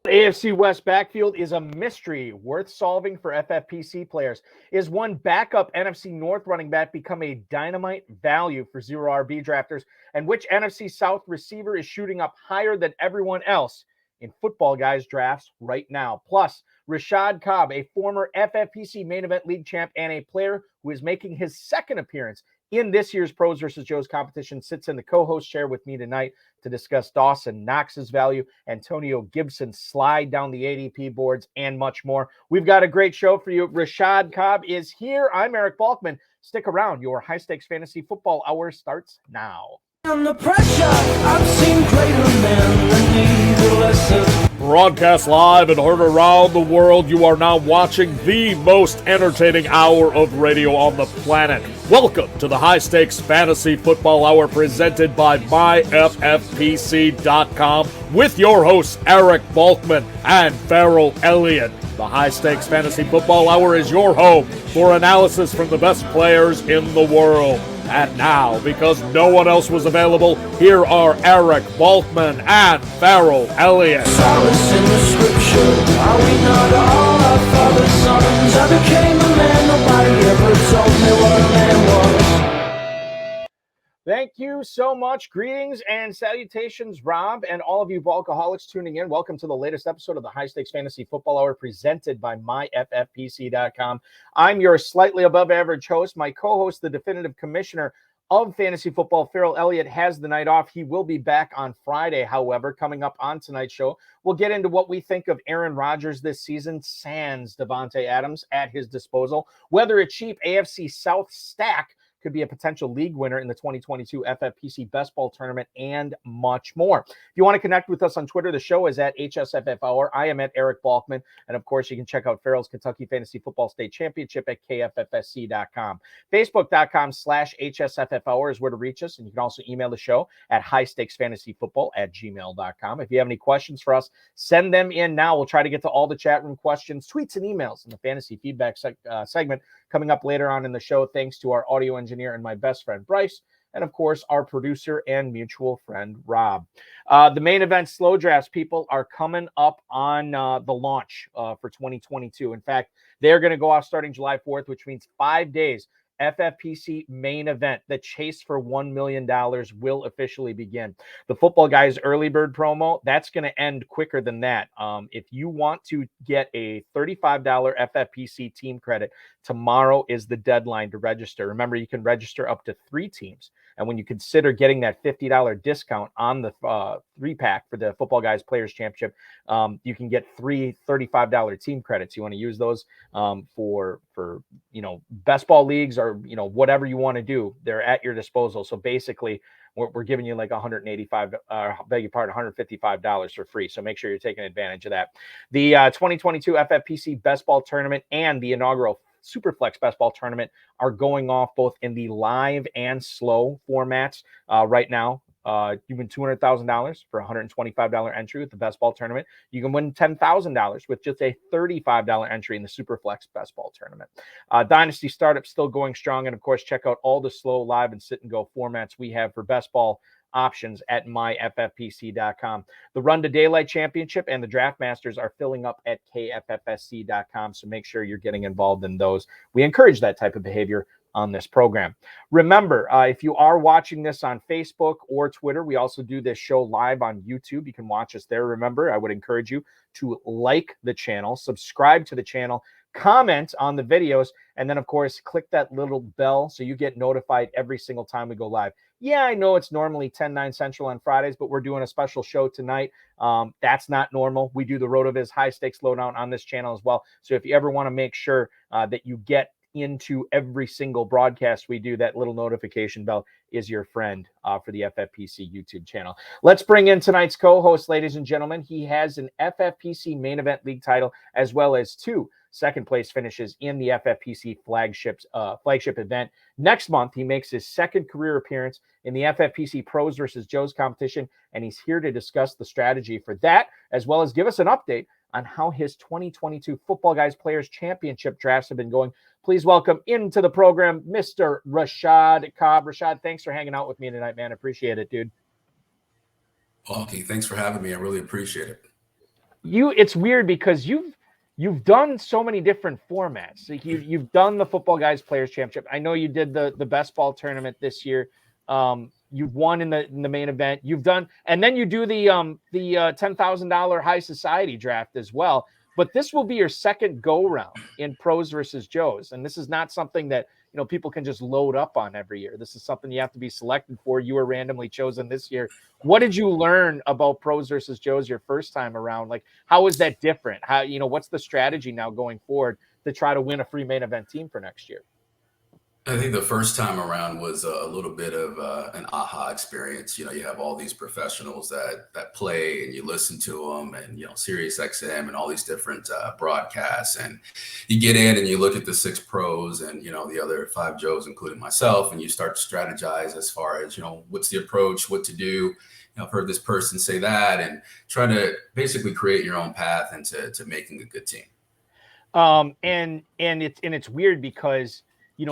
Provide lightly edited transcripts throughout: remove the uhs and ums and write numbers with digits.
AFC West backfield is a mystery worth solving for FFPC players. Is one backup NFC North running back become a dynamite value for zero RB drafters? And which NFC South receiver is shooting up higher than everyone else in football guys drafts right now? Plus, Rashad Cobb, a former FFPC main event league champ and a player who is making his second appearance in this year's Pros versus Joes competition, sits in the co-host chair with me tonight to discuss Dawson Knox's value, Antonio Gibson's slide down the ADP boards, and much more. We've got a great show for you. Rashad Cobb is here. I'm Eric Balkman. Stick around. Your high-stakes fantasy football hour starts now. Under pressure, I've seen greater men than need a lesson. Broadcast live and heard around the world, you are now watching the most entertaining hour of radio on the planet. Welcome to the High Stakes Fantasy Football Hour presented by MyFFPC.com with your hosts Eric Balkman and Farrell Elliott. The High Stakes Fantasy Football Hour is your home for analysis from the best players in the world. And now, because no one else was available, here are Eric Balkman and Farrell Elliott. Solace in the scripture, are we not all our father's sons? I became a man, nobody ever told me what a man was. Thank you so much. Greetings and salutations, Rob, and all of you Volkaholics tuning in. Welcome to the latest episode of the High Stakes Fantasy Football Hour presented by MyFFPC.com. I'm your slightly above average host. My co-host, the definitive commissioner of fantasy football, Farrell Elliott, has the night off. He will be back on Friday, however. Coming up on tonight's show, we'll get into what we think of Aaron Rodgers this season, sans Devonte Adams at his disposal, whether a cheap AFC South stack could be a potential league winner in the 2022 FFPC Best Ball Tournament, and much more. If you want to connect with us on Twitter, the show is at HSFF Hour. I am at Eric Balkman. And of course, you can check out Farrell's Kentucky Fantasy Football State Championship at KFFSC.com. Facebook.com/HSFF Hour is where to reach us. And you can also email the show at highstakesfantasyfootball@gmail.com. If you have any questions for us, send them in now. We'll try to get to all the chat room questions, tweets, and emails in the fantasy feedback segment coming up later on in the show, thanks to our audio engineer and my best friend, Bryce, and of course, our producer and mutual friend, Rob. The main event slow drafts, people, are coming up on the launch for 2022. In fact, they're going to go off starting July 4th, which means 5 days. FFPC main event, the chase for $1 million will officially begin. The Football Guys early bird promo, that's going to end quicker than that. If you want to get a $35 FFPC team credit, tomorrow is the deadline to register. Remember, you can register up to 3 teams. And when you consider getting that $50 discount on the 3-pack for the Football Guys Players Championship, you can get 3 $35 team credits. You want to use those for best ball leagues or whatever you want to do. They're at your disposal. So basically, we're giving you like $155 for free. So make sure you're taking advantage of that. The 2022 FFPC Best Ball Tournament and the inaugural Superflex Best Ball Tournament are going off both in the live and slow formats right now. You win $200,000 for a $125 entry with the Best Ball Tournament. You can win $10,000 with just a $35 entry in the Superflex Best Ball Tournament. Dynasty Startup still going strong. And of course, check out all the slow, live, and sit and go formats we have for Best Ball options at myffpc.com. The Run to Daylight Championship and the Draft Masters are filling up at kffsc.com. So make sure you're getting involved in those. We encourage that type of behavior on this program. Remember, if you are watching this on Facebook or Twitter, we also do this show live on YouTube. You can watch us there. Remember, I would encourage you to like the channel, subscribe to the channel, comment on the videos, and then, of course, click that little bell so you get notified every single time we go live. Yeah, I know it's normally 10/9 Central on Fridays, but we're doing a special show tonight. That's not normal. We do the RotoViz High Stakes Lowdown on this channel as well. So if you ever want to make sure that you get into every single broadcast we do, that little notification bell is your friend for the FFPC YouTube channel. Let's bring in tonight's co-host, ladies and gentlemen. He has an FFPC main event league title, as well as 2 second place finishes in the FFPC flagship event. Next month, he makes his second career appearance in the FFPC Pros versus Joes competition, and he's here to discuss the strategy for that, as well as give us an update on how his 2022 Football Guys Players Championship drafts have been going. Please welcome into the program, Mr. Rashad Cobb. Rashad, thanks for hanging out with me tonight, man. Appreciate it, dude. Okay, thanks for having me. I really appreciate it. it's weird because you've done so many different formats. Like you've done the Football Guys Players Championship. I know you did the best ball tournament this year. You've won in the main event. You've done, and then you do the $10,000 high society draft as well. But this will be your second go round in pros versus Joes, and this is not something that people can just load up on every year. This is something you have to be selected for. You were randomly chosen this year. What did you learn about pros versus Joes your first time around? Like, how is that different? How what's the strategy now going forward to try to win a free main event team for next year? I think the first time around was a little bit of an aha experience. You have all these professionals that play, and you listen to them, and Sirius XM and all these different broadcasts, and you get in and you look at the 6 pros and the other 5 Joes, including myself, and you start to strategize as far as what's the approach, what to do. I've heard this person say that, and trying to basically create your own path into making a good team. And it's weird because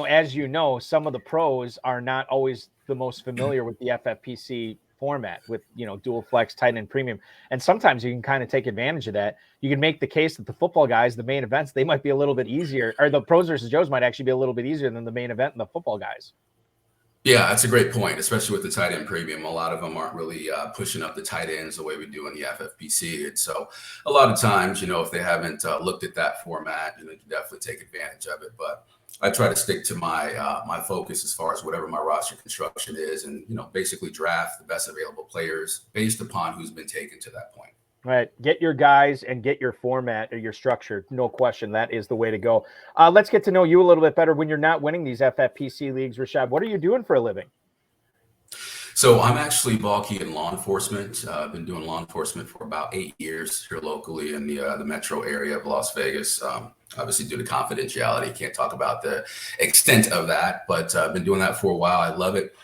as some of the pros are not always the most familiar with the FFPC format with, dual flex, tight end, premium. And sometimes you can kind of take advantage of that. You can make the case that the Football Guys, the main events, they might be a little bit easier, or the pros versus Joes might actually be a little bit easier than the main event and the Football Guys. Yeah, that's a great point, especially with the tight end premium. A lot of them aren't really pushing up the tight ends the way we do in the FFPC. And so a lot of times, if they haven't looked at that format, you can definitely take advantage of it. But I try to stick to my focus as far as whatever my roster construction is, and basically draft the best available players based upon who's been taken to that point. Right. Get your guys and get your format or your structure. No question. That is the way to go. Let's get to know you a little bit better when you're not winning these FFPC leagues. Rashad, what are you doing for a living? So I'm actually bulky in law enforcement. I've been doing law enforcement for about 8 years here locally in the metro area of Las Vegas. Obviously, due to confidentiality, can't talk about the extent of that, but I've been doing that for a while. I love it.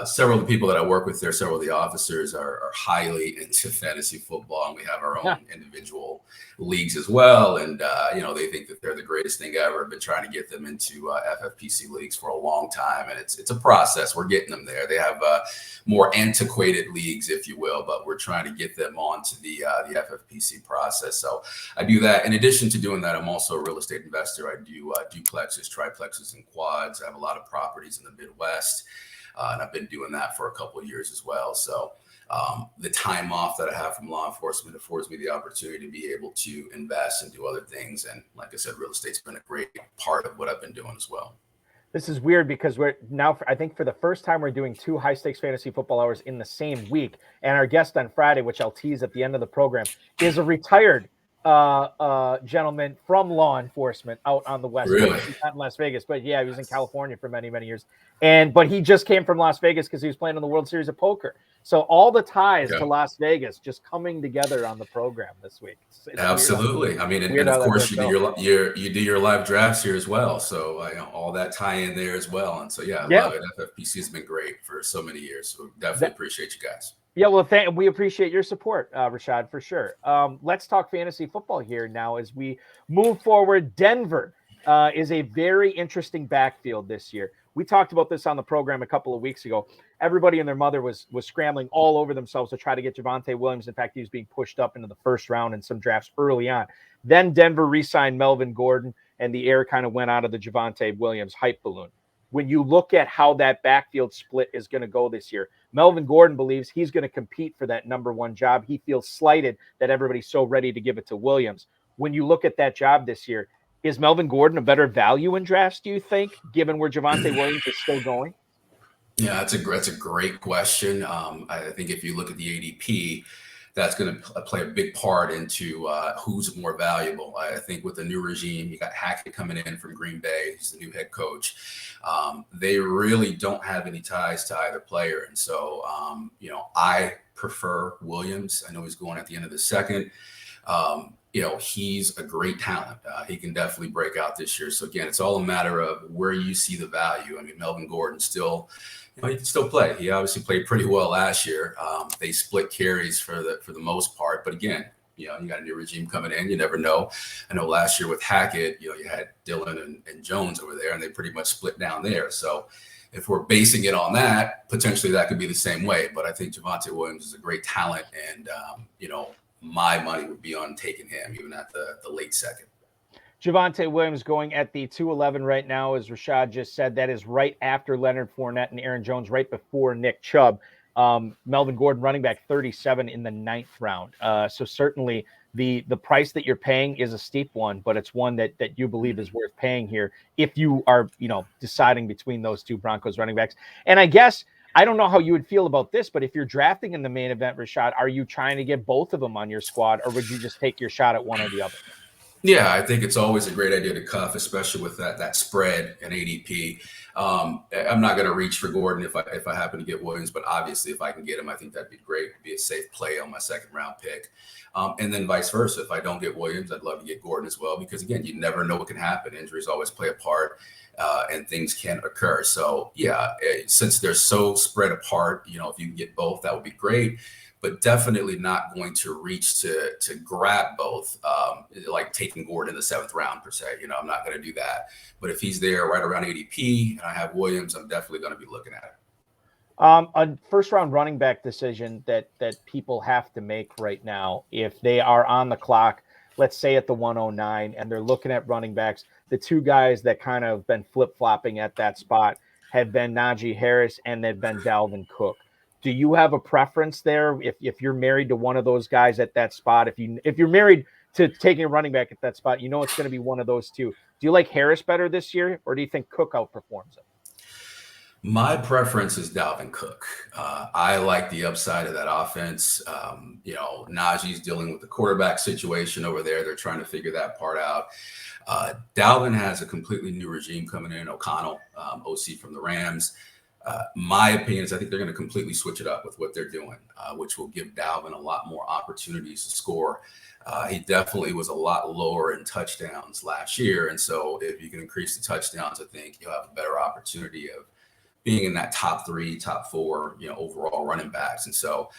Several of the people that I work with there, several of the officers are highly into fantasy football, and we have our own individual leagues as well. And, they think that they're the greatest thing ever. I've been trying to get them into FFPC leagues for a long time, and it's a process. We're getting them there. They have more antiquated leagues, if you will, but we're trying to get them onto the FFPC process. So I do that. In addition to doing that, I'm also a real estate investor. I do duplexes, triplexes, and quads. I have a lot of properties in the Midwest. And I've been doing that for a couple of years as well. So the time off that I have from law enforcement affords me the opportunity to be able to invest and do other things. And like I said, real estate's been a great part of what I've been doing as well. This is weird because we're now, I think for the first time, we're doing 2 high stakes fantasy football hours in the same week. And our guest on Friday, which I'll tease at the end of the program, is a retired gentleman from law enforcement out on the West Really? Coast. He's not in Las Vegas, but yeah, he was in California for many, many years. But he just came from Las Vegas because he was playing in the World Series of Poker. So all the ties to Las Vegas just coming together on the program this week. It's Absolutely. Weird. I mean, and of course you do your live drafts here as well. So all that tie in there as well. And so, I love it. FFPC has been great for so many years. So definitely appreciate you guys. Yeah, well, we appreciate your support, Rashad, for sure. Let's talk fantasy football here now as we move forward. Denver is a very interesting backfield this year. We talked about this on the program a couple of weeks ago. Everybody and their mother was scrambling all over themselves to try to get Devonte Williams. In fact, he was being pushed up into the first round in some drafts early on. Then Denver re-signed Melvin Gordon, and the air kind of went out of the Devonte Williams hype balloon. When you look at how that backfield split is going to go this year, Melvin Gordon believes he's going to compete for that number 1 job. He feels slighted that everybody's so ready to give it to Williams. When you look at that job this year, is Melvin Gordon a better value in drafts, do you think, given where Devonte Williams is still going? Yeah, that's a great question. I think if you look at the ADP, that's going to play a big part into who's more valuable. I think with the new regime, you got Hackett coming in from Green Bay. He's the new head coach. They really don't have any ties to either player. And so, I prefer Williams. I know he's going at the end of the second. He's a great talent. He can definitely break out this year. So again, it's all a matter of where you see the value. I mean, Melvin Gordon still, he can still play. He obviously played pretty well last year. They split carries for the most part. But again, you got a new regime coming in. You never know. I know last year with Hackett, you had Dillon and Jones over there, and they pretty much split down there. So if we're basing it on that, potentially that could be the same way. But I think Devonte Williams is a great talent, and my money would be on taking him, even at the late second. Javonte Williams going at the 211 right now, as Rashad just said. That is right after Leonard Fournette and Aaron Jones, right before Nick Chubb. Melvin Gordon, running back 37 in the 9th round. So certainly the price that you're paying is a steep one, but it's one that you believe is worth paying here if you are, deciding between those two Broncos running backs. And I guess I don't know how you would feel about this, but if you're drafting in the main event, Rashad, are you trying to get both of them on your squad, or would you just take your shot at one or the other? Yeah, I think it's always a great idea to cuff, especially with that spread and ADP. I'm not going to reach for Gordon if I happen to get Williams, but obviously if I can get him, I think that'd be great. It'd be a safe play on my 2nd round pick. And then vice versa. If I don't get Williams, I'd love to get Gordon as well, because again, you never know what can happen. Injuries always play a part, and things can occur. So yeah, since they're so spread apart, if you can get both, that would be great. But definitely not going to reach to grab both, like taking Gordon in the 7th round per se. I'm not going to do that. But if he's there right around ADP and I have Williams, I'm definitely going to be looking at it. A first-round running back decision that people have to make right now, if they are on the clock, let's say at the 109, and they're looking at running backs, the two guys that kind of been flip-flopping at that spot have been Najee Harris and they've been Dalvin Cook. Do you have a preference there? If you're married to one of those guys at that spot, if you're married to taking a running back at that spot, it's going to be one of those two. Do you like Harris better this year, or do you think Cook outperforms him? My preference is Dalvin Cook. I like the upside of that offense. Najee's dealing with the quarterback situation over there. They're trying to figure that part out. Dalvin has a completely new regime coming in, O'Connell, OC from the Rams. My opinion is I think they're going to completely switch it up with what they're doing, which will give Dalvin a lot more opportunities to score. He definitely was a lot lower in touchdowns last year. And so if you can increase the touchdowns, I think you'll have a better opportunity of being in that top 3, top 4, overall running backs. And so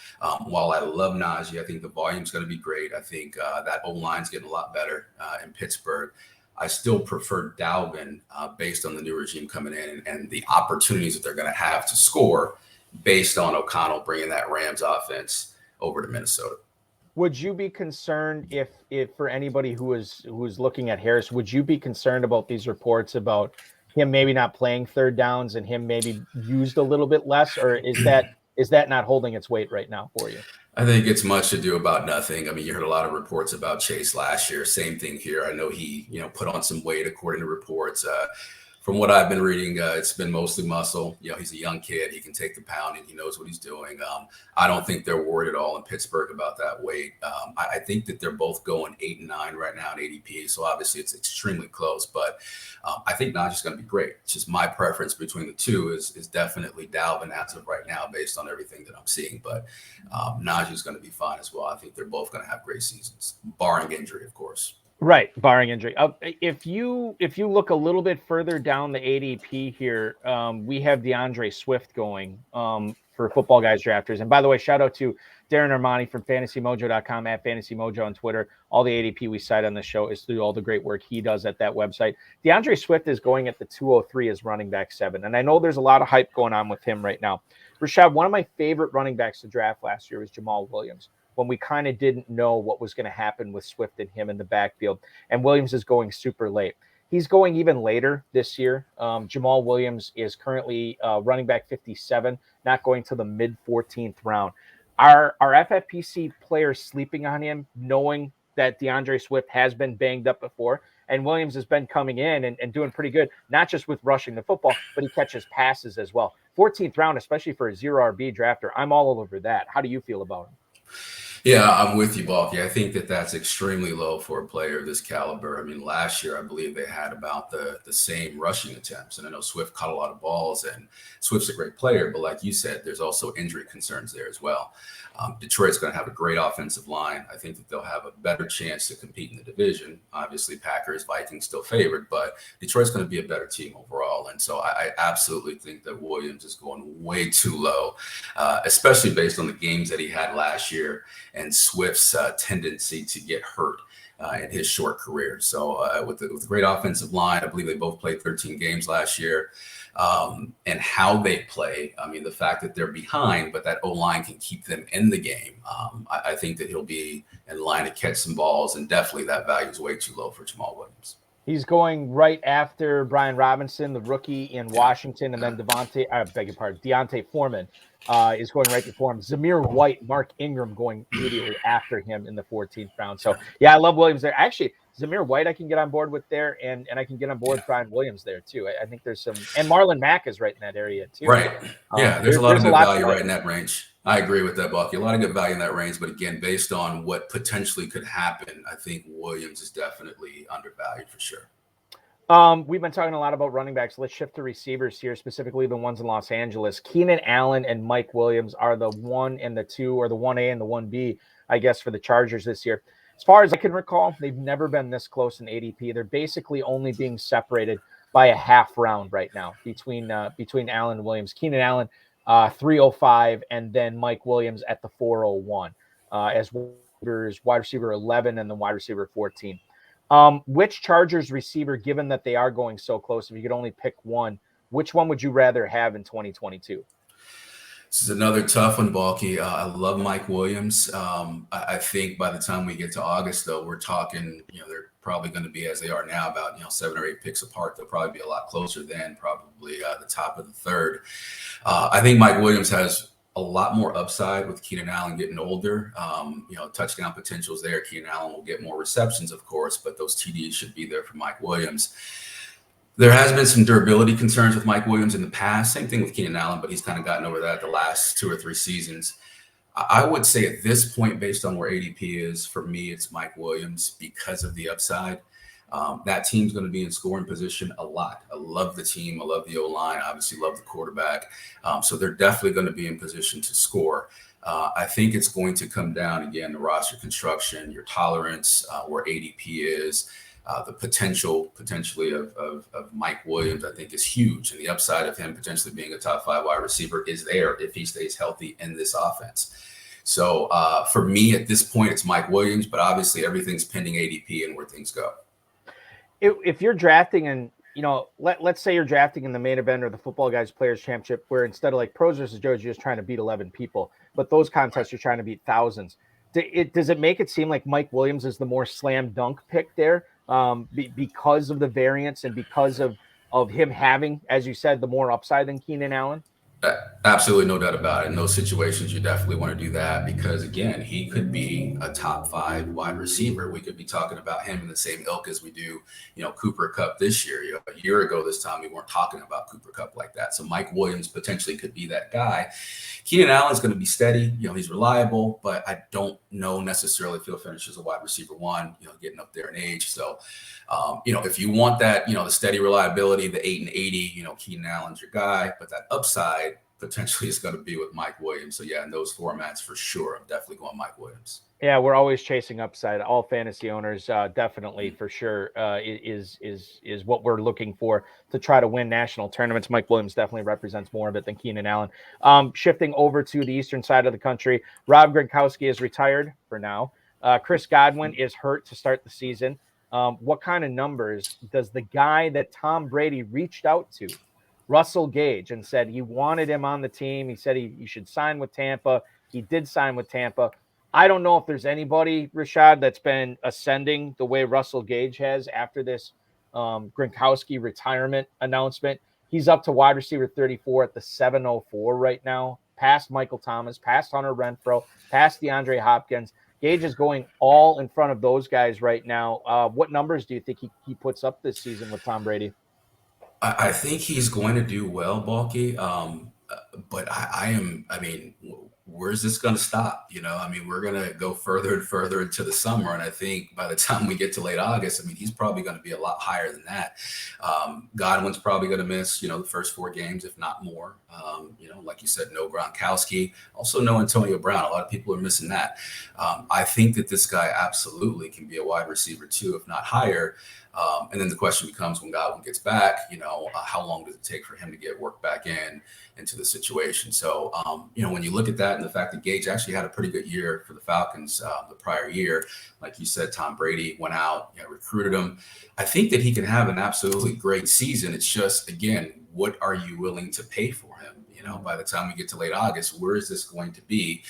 while I love Najee, I think the volume's going to be great. I think that O-line's getting a lot better in Pittsburgh. I still prefer Dalvin based on the new regime coming in and the opportunities that they're going to have to score based on O'Connell bringing that Rams offense over to Minnesota. Would you be concerned if for anybody who is looking at Harris, would you be concerned about these reports about him maybe not playing 3rd downs and him maybe used a little bit less, or is that not holding its weight right now for you? I think it's much ado about nothing. I mean, you heard a lot of reports about Chase last year. Same thing here. I know he, put on some weight according to reports. From what I've been reading, it's been mostly muscle. He's a young kid. He can take the pounding. He knows what he's doing. I don't think they're worried at all in Pittsburgh about that weight. I think that they're both going 8 and 9 right now in ADP. So obviously it's extremely close, but I think Najee's going to be great. It's just my preference between the two is definitely Dalvin as of right now, based on everything that I'm seeing. But Najee's going to be fine as well. I think they're both going to have great seasons, barring injury, of course. Right, barring injury. If you look a little bit further down the ADP here, we have DeAndre Swift going for Football Guys Drafters. And by the way, shout out to Darren Armani from FantasyMojo.com at FantasyMojo on Twitter. All the ADP we cite on the show is through all the great work he does at that website. DeAndre Swift is going at the 203 as running back 7. And I know there's a lot of hype going on with him right now. Rashad, one of my favorite running backs to draft last year was Jamal Williams, when we kind of didn't know what was going to happen with Swift and him in the backfield. And Williams is going super late. He's going even later this year. Jamal Williams is currently running back 57, not going to the mid 14th round. Are FFPC players sleeping on him, knowing that DeAndre Swift has been banged up before? And Williams has been coming in and doing pretty good, not just with rushing the football, but he catches passes as well. 14th round, especially for a 0 RB drafter, I'm all over that. How do you feel about him? Yeah, I'm with you, Balky. I think that's extremely low for a player of this caliber. I mean, last year, I believe they had about the same rushing attempts. And I know Swift caught a lot of balls, and Swift's a great player. But like you said, there's also injury concerns there as well. Detroit's going to have a great offensive line. I think that they'll have a better chance to compete in the division. Obviously, Packers, Vikings still favored, but Detroit's going to be a better team overall. And so I absolutely think that Williams is going way too low, especially based on the games that he had last year and Swift's tendency to get hurt in his short career. So with the great offensive line, I believe they both played 13 games last year. and how they play. I mean, the fact that they're behind, but that O-line can keep them in the game. I think that he'll be in line to catch some balls, and definitely that value is way too low for Jamal Williams. He's going right after Brian Robinson, the rookie in Washington, and then Deontay Foreman is going right before him. Zamir White, Mark Ingram going immediately after him in the 14th round. So, yeah, I love Williams there. Actually, Zamir White I can get on board with there, and I can get on board with Brian Williams there, too. I think there's some – and Marlon Mack is right in that area, too. Right. Yeah, there's a lot of good value right in that range. I agree with that, Bucky. A lot of good value in that range. But, again, based on what potentially could happen, I think Williams is definitely undervalued for sure. We've been talking a lot about running backs. Let's shift to receivers here, specifically the ones in Los Angeles. Keenan Allen and Mike Williams are the 1 and the 2, or the 1A and the 1B, I guess, for the Chargers this year. As far as I can recall, they've never been this close in ADP. They're basically only being separated by a half round right now between Allen and Williams. Keenan Allen, 305, and then Mike Williams at the 401 as wide receiver 11 and then wide receiver 14. Which Chargers receiver, given that they are going so close, if you could only pick one, which one would you rather have in 2022? This is another tough one, Balky. I love Mike Williams. I think by the time we get to August, though, we're talking, they're probably going to be, as they are now, about 7 or 8 picks apart. They'll probably be a lot closer than probably the top of the third. I think Mike Williams has a lot more upside with Keenan Allen getting older. Touchdown potentials there. Keenan Allen will get more receptions, of course, but those TDs should be there for Mike Williams. There has been some durability concerns with Mike Williams in the past. Same thing with Keenan Allen, but he's kind of gotten over that the last 2 or 3 seasons. I would say at this point, based on where ADP is, for me, it's Mike Williams because of the upside. That team's going to be in scoring position a lot. I love the team. I love the O-line. Obviously love the quarterback. So they're definitely going to be in position to score. I think it's going to come down, again, to roster construction, your tolerance, where ADP is. The potentially of Mike Williams, I think, is huge. And the upside of him potentially being a top 5 wide receiver is there if he stays healthy in this offense. So for me at this point, it's Mike Williams, but obviously everything's pending ADP and where things go. If you're drafting and, let's say you're drafting in the main event or the Football Guys Players Championship, where instead of like Pros versus Joes, you're just trying to beat 11 people, but those contests you're trying to beat thousands. Does it make it seem like Mike Williams is the more slam dunk pick there because of the variance and because of him having, as you said, the more upside than Keenan Allen? Absolutely, no doubt about it. In those situations, you definitely want to do that because, again, he could be a top 5 wide receiver. We could be talking about him in the same ilk as we do, Cooper Kupp this year. A year ago this time, we weren't talking about Cooper Kupp like that. So Mike Williams potentially could be that guy. Keenan Allen's going to be steady. He's reliable, but I don't know necessarily if he'll finish as a wide receiver 1, getting up there in age. So, if you want that, the steady reliability, the 8 and 80, Keenan Allen's your guy, but that upside potentially is going to be with Mike Williams. So yeah, in those formats for sure, I'm definitely going Mike Williams. Yeah, we're always chasing upside. All fantasy owners, definitely for sure, is what we're looking for to try to win national tournaments. Mike Williams definitely represents more of it than Keenan Allen. Shifting over to the eastern side of the country, Rob Gronkowski is retired for now. Chris Godwin is hurt to start the season. What kind of numbers does the guy that Tom Brady reached out to, Russell Gage, and said he wanted him on the team? He said he should sign with Tampa. He did sign with Tampa. I don't know if there's anybody, Rashad, that's been ascending the way Russell Gage has after this Gronkowski retirement announcement. He's up to wide receiver 34 at the 704 right now, past Michael Thomas, past Hunter Renfrow, past DeAndre Hopkins. Gage is going all in front of those guys right now. What numbers do you think he puts up this season with Tom Brady? I think he's going to do well, Balky. But where's this going to stop? We're going to go further and further into the summer. And I think by the time we get to late August, he's probably going to be a lot higher than that. Godwin's probably going to miss, the first 4 games, if not more. Like you said, no Gronkowski, also no Antonio Brown. A lot of people are missing that. I think that this guy absolutely can be a wide receiver too, if not higher. And then the question becomes when Godwin gets back, how long does it take for him to get worked back into the situation? So, when you look at that and the fact that Gage actually had a pretty good year for the Falcons the prior year, like you said, Tom Brady went out, recruited him. I think that he can have an absolutely great season. It's just, again, what are you willing to pay for him? By the time we get to late August, where is this going to be?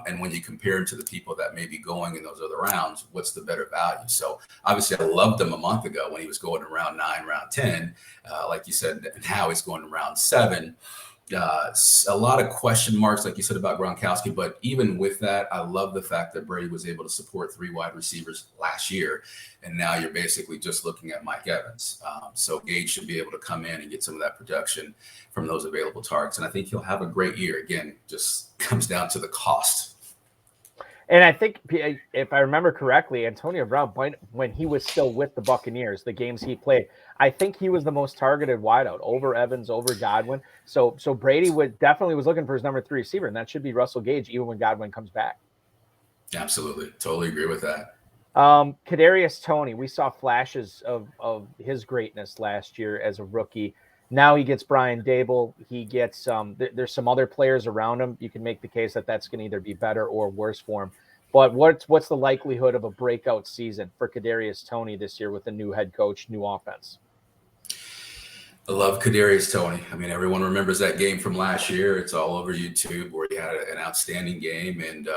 And when you compare him to the people that may be going in those other rounds, what's the better value? So obviously I loved him a month ago when he was going to round 9, round 10, like you said, and now he's going to round 7. A lot of question marks, like you said, about Gronkowski. But even with that, I love the fact that Brady was able to support 3 wide receivers last year. And now you're basically just looking at Mike Evans. So Gage should be able to come in and get some of that production from those available targets. And I think he'll have a great year. Again, just comes down to the cost. And I think, if I remember correctly, Antonio Brown, when he was still with the Buccaneers, the games he played, I think he was the most targeted wideout over Evans, over Godwin. So Brady definitely was looking for his number 3 receiver, and that should be Russell Gage, even when Godwin comes back. Absolutely. Totally agree with that. Kadarius Toney, we saw flashes of his greatness last year as a rookie. Now he gets Brian Dable. He gets there's some other players around him. You can make the case that that's going to either be better or worse for him. But what's the likelihood of a breakout season for Kadarius Toney this year with a new head coach, new offense? I love Kadarius Toney. I mean, everyone remembers that game from last year. It's all over YouTube where he had an outstanding game. And,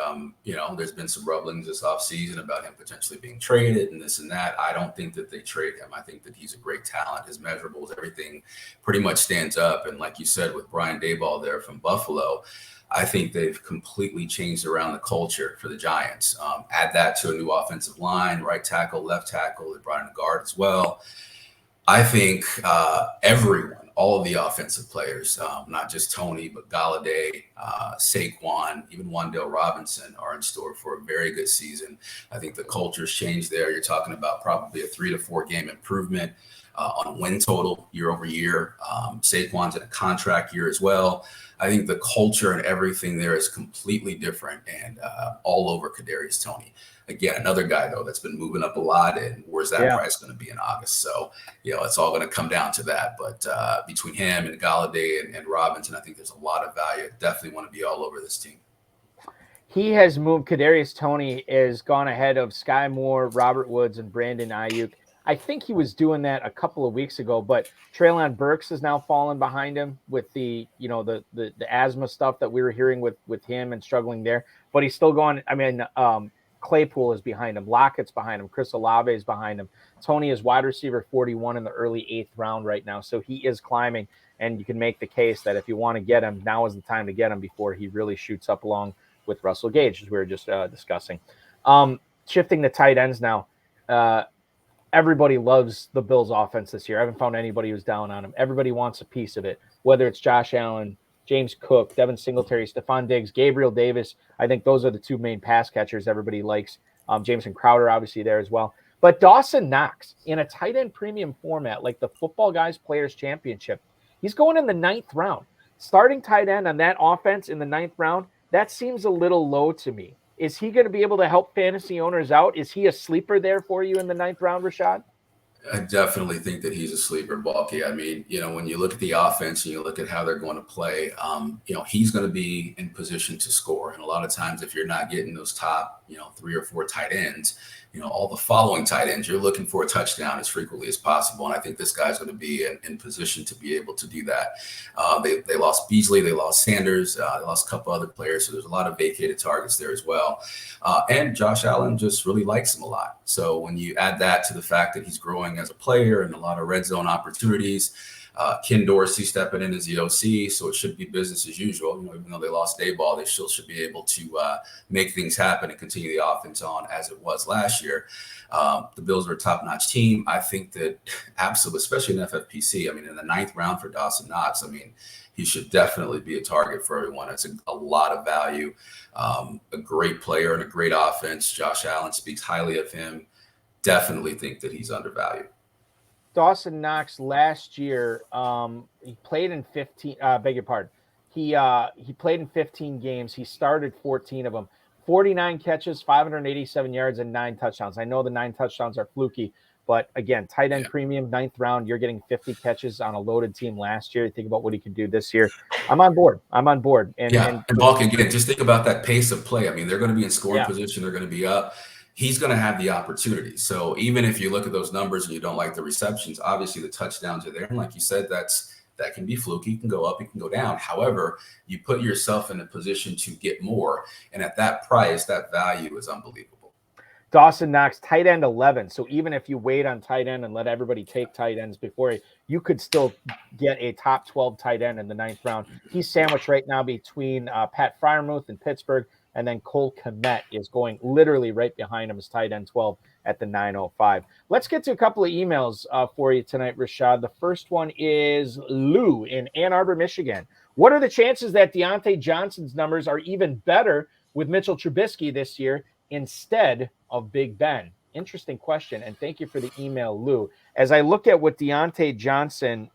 there's been some rumblings this offseason about him potentially being traded and this and that. I don't think that they trade him. I think that he's a great talent. His measurables, everything pretty much stands up. And like you said, with Brian Daboll there from Buffalo, I think they've completely changed around the culture for the Giants. Add that to a new offensive line, right tackle, left tackle. They brought in a guard as well. I think everyone, all of the offensive players, not just Toney, but Galladay, Saquon, even Wan'Dale Robinson are in store for a very good season. I think the culture's changed there. You're talking about probably a 3 to 4 game improvement on win total year over year. Saquon's in a contract year as well. I think the culture and everything there is completely different and all over Kadarius Toney. Again, another guy, though, that's been moving up a lot. And where's that price going to be in August? So, it's all going to come down to that. But between him and Galladay and Robinson, I think there's a lot of value. I definitely want to be all over this team. He has moved. Kadarius Toney has gone ahead of Sky Moore, Robert Woods, and Brandon Ayuk. I think he was doing that a couple of weeks ago, but Treylon Burks has now fallen behind him with the asthma stuff that we were hearing with him and struggling there. But he's still going. I mean, Claypool is behind him. Lockett's behind him. Chris Olave is behind him. Toney is wide receiver 41 in the early 8th round right now. So he is climbing, and you can make the case that if you want to get him, now is the time to get him before he really shoots up along with Russell Gage, as we were just discussing. Shifting to tight ends now. Everybody loves the Bills offense this year. I haven't found anybody who's down on him. Everybody wants a piece of it, whether it's Josh Allen, James Cook, Devin Singletary, Stephon Diggs, Gabriel Davis. I think those are the 2 main pass catchers everybody likes. Jameson Crowder, obviously, there as well. But Dawson Knox, in a tight end premium format like the Football Guys Players Championship, he's going in the 9th round. Starting tight end on that offense in the 9th round, that seems a little low to me. Is he going to be able to help fantasy owners out? Is he a sleeper there for you in the 9th round, Rashad? I definitely think that he's a sleeper, Balky. I mean, when you look at the offense and you look at how they're going to play, he's going to be in position to score. And a lot of times if you're not getting those top, 3 or 4 tight ends, all the following tight ends, you're looking for a touchdown as frequently as possible. And I think this guy's going to be in position to be able to do that. They lost Beasley, they lost Sanders, they lost a couple other players. So there's a lot of vacated targets there as well. And Josh Allen just really likes him a lot. So when you add that to the fact that he's growing as a player and a lot of red zone opportunities, Ken Dorsey stepping in as the OC, so it should be business as usual. Even though they lost Daboll, they still should be able to make things happen and continue the offense on as it was last year. The Bills are a top-notch team. I think that absolutely, especially in FFPC, I mean, in the 9th round for Dawson Knox, I mean, he should definitely be a target for everyone. It's a lot of value, a great player and a great offense. Josh Allen speaks highly of him. Definitely think that he's undervalued. Dawson Knox last year, he played in 15. Beg your pardon. He played in 15 games. He started 14 of them. 49 catches, 587 yards, and 9 touchdowns. I know the 9 touchdowns are fluky, but again, tight end premium, 9th round. You're getting 50 catches on a loaded team last year. You think about what he can do this year. I'm on board. And Bulk, again, just think about that pace of play. I mean, they're going to be in scoring position. They're going to be up. He's going to have the opportunity. So even if you look at those numbers and you don't like the receptions, obviously the touchdowns are there. And like you said, that's That can be fluky. You can go up, you can go down. However, you put yourself in a position to get more. And at that price, that value is unbelievable. Dawson Knox, tight end 11. So even if you wait on tight end and let everybody take tight ends before you could still get a top 12 tight end in the 9th round. He's sandwiched right now between Pat Freiermuth in Pittsburgh, and then Cole Kmet is going literally right behind him as tight end 12 at the 905. Let's get to a couple of emails for you tonight, Rashad. The first one is Lou in Ann Arbor, Michigan. What are the chances that Deontay Johnson's numbers are even better with Mitchell Trubisky this year instead of Big Ben? Interesting question, and thank you for the email, Lou. As I look at what Deontay Johnson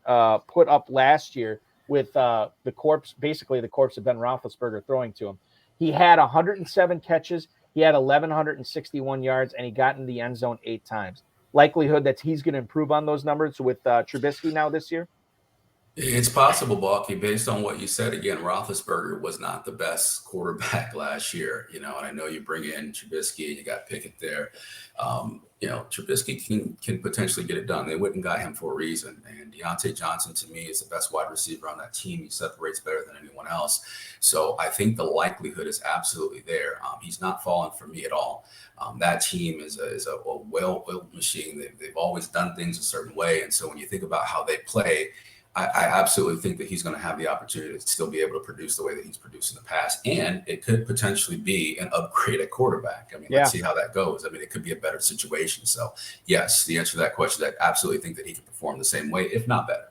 put up last year with the corpse of Ben Roethlisberger throwing to him, he had 107 catches, he had 1,161 yards, and he got in the end zone 8 times. Likelihood that he's going to improve on those numbers with Trubisky now this year? It's possible, Balky, based on what you said. Again, Roethlisberger was not the best quarterback last year, and I know you bring in Trubisky and you got Pickett there. Trubisky can potentially get it done. They wouldn't got him for a reason. And Deontay Johnson, to me, is the best wide receiver on that team. He separates better than anyone else. So I think the likelihood is absolutely there. He's not falling for me at all. That team is a well-oiled machine. They've always done things a certain way. And so when you think about how they play, I absolutely think that he's going to have the opportunity to still be able to produce the way that he's produced in the past. And it could potentially be an upgrade at quarterback. Let's see how that goes. It could be a better situation. So, yes, the answer to that question, I absolutely think that he can perform the same way, if not better.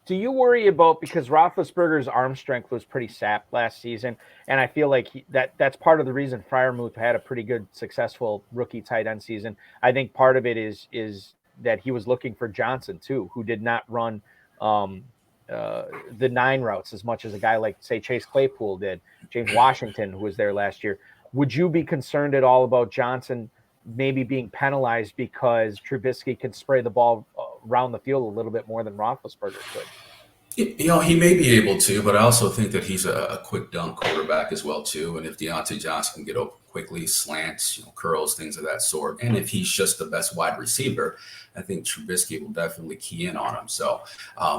Do you worry about, because Roethlisberger's arm strength was pretty sapped last season, and I feel like that's part of the reason Freiermuth had a pretty good, successful rookie tight end season. I think part of it is that he was looking for Johnson, too, who did not run the 9 routes as much as a guy like, say, Chase Claypool did, James Washington, who was there last year. Would you be concerned at all about Johnson maybe being penalized because Trubisky can spray the ball around the field a little bit more than Roethlisberger could? He may be able to, but I also think that he's a quick dunk quarterback as well, too. And if Deontay Johnson can get open quickly, slants, curls, things of that sort, and if he's just the best wide receiver, I think Trubisky will definitely key in on him. So,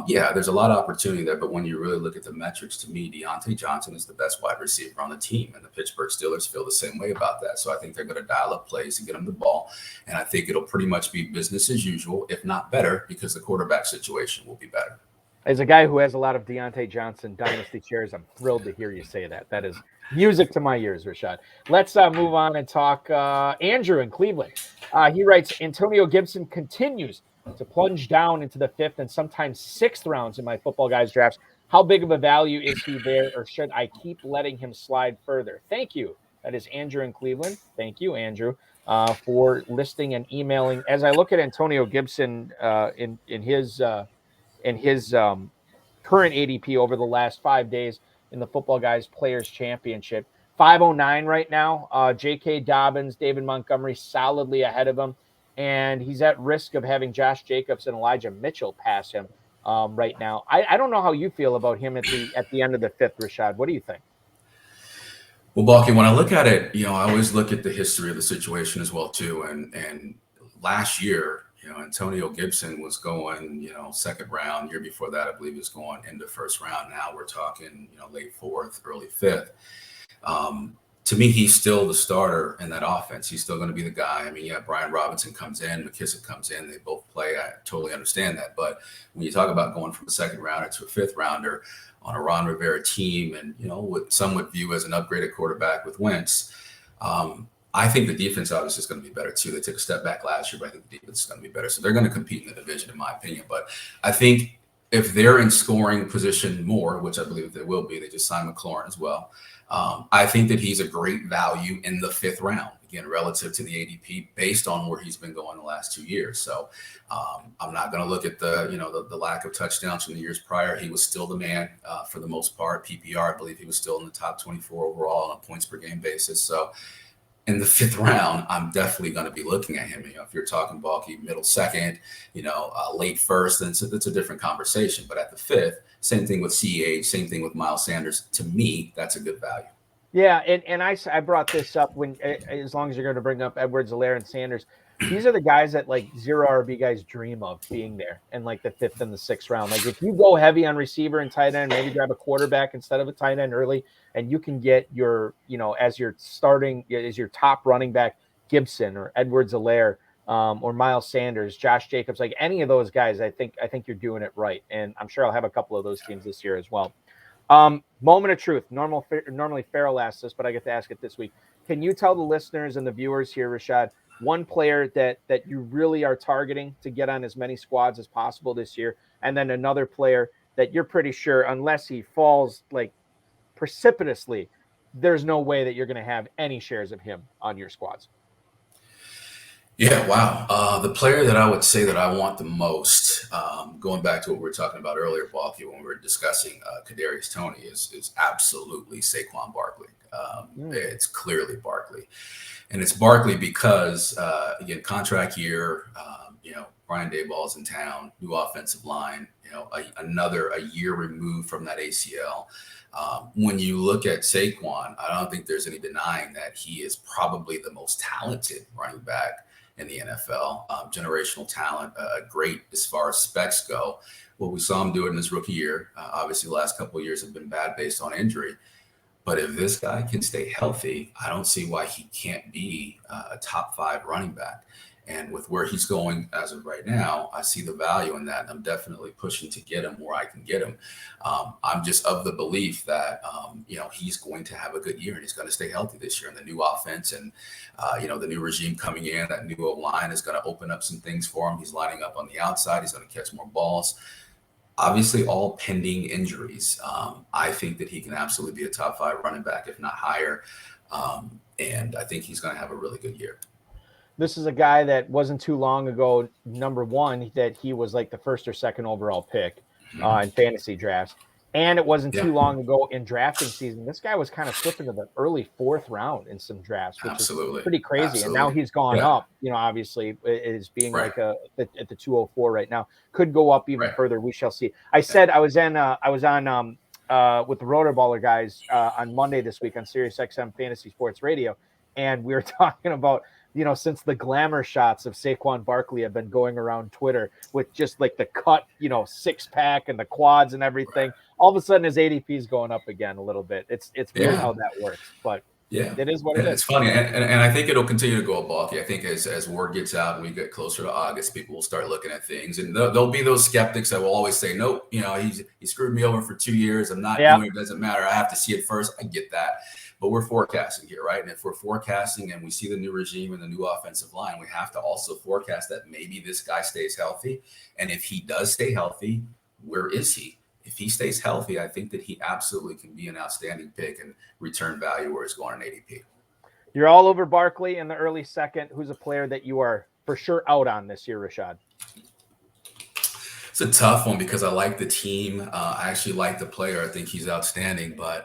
there's a lot of opportunity there. But when you really look at the metrics, to me, Deontay Johnson is the best wide receiver on the team. And the Pittsburgh Steelers feel the same way about that. So I think they're going to dial up plays to get him the ball. And I think it'll pretty much be business as usual, if not better, because the quarterback situation will be better. As a guy who has a lot of Deontay Johnson dynasty shares, I'm thrilled to hear you say that. That is music to my ears, Rashad. Let's move on and talk Andrew in Cleveland. He writes, Antonio Gibson continues to plunge down into the 5th and sometimes 6th rounds in my football guys drafts. How big of a value is he there, or should I keep letting him slide further? Thank you. That is Andrew in Cleveland. Thank you, Andrew, for listing and emailing. As I look at Antonio Gibson in his current ADP over the last 5 days in the Football Guys Players Championship, 509 right now. J.K. Dobbins, David Montgomery solidly ahead of him, and he's at risk of having Josh Jacobs and Elijah Mitchell pass him right now. I don't know how you feel about him at the end of the 5th, Rashad. What do you think? Well, Balky, when I look at it, I always look at the history of the situation as well, too. And last year, Antonio Gibson was going, 2nd round. Year before that, I believe he was going into 1st round. Now we're talking, late 4th, early 5th. To me, he's still the starter in that offense. He's still going to be the guy. Brian Robinson comes in, McKissick comes in. They both play. I totally understand that. But when you talk about going from a 2nd rounder to a 5th rounder on a Ron Rivera team, and, what some would view as an upgraded quarterback with Wentz, I think the defense obviously is going to be better too. They took a step back last year, but I think the defense is going to be better. So they're going to compete in the division, in my opinion. But I think if they're in scoring position more, which I believe they will be, they just signed Mcclure as well. I think that he's a great value in the 5th round, again, relative to the ADP based on where he's been going the last 2 years. So I'm not going to look at the lack of touchdowns from the years prior. He was still the man for the most part. PPR, I believe he was still in the top 24 overall on a points per game basis. So in the 5th round, I'm definitely going to be looking at him. If you're talking Balky, middle 2nd, late 1st, then it's a different conversation. But at the 5th, same thing with CEH, same thing with Miles Sanders. To me, that's a good value. Yeah, and I brought this up as long as you're going to bring up Edwards-Helaire and Sanders. these are the guys that like zero RB guys dream of being there in like the 5th and the 6th round. Like if you go heavy on receiver and tight end, maybe grab a quarterback instead of a tight end early, and you can get your, as your top running back, Gibson or Edwards-Helaire, or Miles Sanders, Josh Jacobs, like any of those guys, I think you're doing it right. And I'm sure I'll have a couple of those teams this year as well. Moment of truth. Normally Farrell asks this, but I get to ask it this week. Can you tell the listeners and the viewers here, Rashad, one player that you really are targeting to get on as many squads as possible this year, and then another player that you're pretty sure, unless he falls like precipitously, there's no way that you're going to have any shares of him on your squads? Yeah, wow. The player that I would say that I want the most, going back to what we were talking about earlier, Balky, when we were discussing Kadarius Toney, is absolutely Saquon Barkley. It's clearly Barkley. And it's Barkley because, again, contract year, Brian Daboll's in town, new offensive line, a year removed from that ACL. When you look at Saquon, I don't think there's any denying that he is probably the most talented running back in the NFL. Generational talent, great as far as specs go. Well, we saw him do it in his rookie year. Obviously, the last couple of years have been bad based on injury. But if this guy can stay healthy, I don't see why he can't be a top 5 running back. And with where he's going as of right now, I see the value in that. And I'm definitely pushing to get him where I can get him. I'm just of the belief that, he's going to have a good year and he's going to stay healthy this year. And the new offense and, the new regime coming in, that new O-line is going to open up some things for him. He's lining up on the outside. He's going to catch more balls. Obviously, all pending injuries. I think that he can absolutely be a top 5 running back, if not higher. And I think he's going to have a really good year. This is a guy that wasn't too long ago, number 1, that he was like the 1st or 2nd overall pick in fantasy drafts. And it wasn't too long ago in drafting season. This guy was kind of slipping to the early 4th round in some drafts, which is pretty crazy. And now he's gone up, obviously it is being like at the 204 right now. Could go up even further. We shall see. I said I was on with the Rotor Baller guys on Monday this week on Sirius XM Fantasy Sports Radio. And we were talking about, since the glamour shots of Saquon Barkley have been going around Twitter with just like the cut, 6-pack and the quads and everything, all of a sudden his ADP is going up again a little bit. It's weird how that works, but it is what it is. It's funny. And I think it'll continue to go up, Balky. I think as word gets out and we get closer to August, people will start looking at things, and there'll be those skeptics that will always say, nope, he screwed me over for 2 years. I'm not doing it. Doesn't matter. I have to see it first. I get that. But we're forecasting here, right? And if we're forecasting and we see the new regime and the new offensive line, we have to also forecast that maybe this guy stays healthy. And if he does stay healthy, where is he? If he stays healthy, I think that he absolutely can be an outstanding pick and return value where he's going in ADP. You're all over Barkley in the early 2nd. Who's a player that you are for sure out on this year, Rashad? It's a tough one because I like the team. I actually like the player. I think he's outstanding. But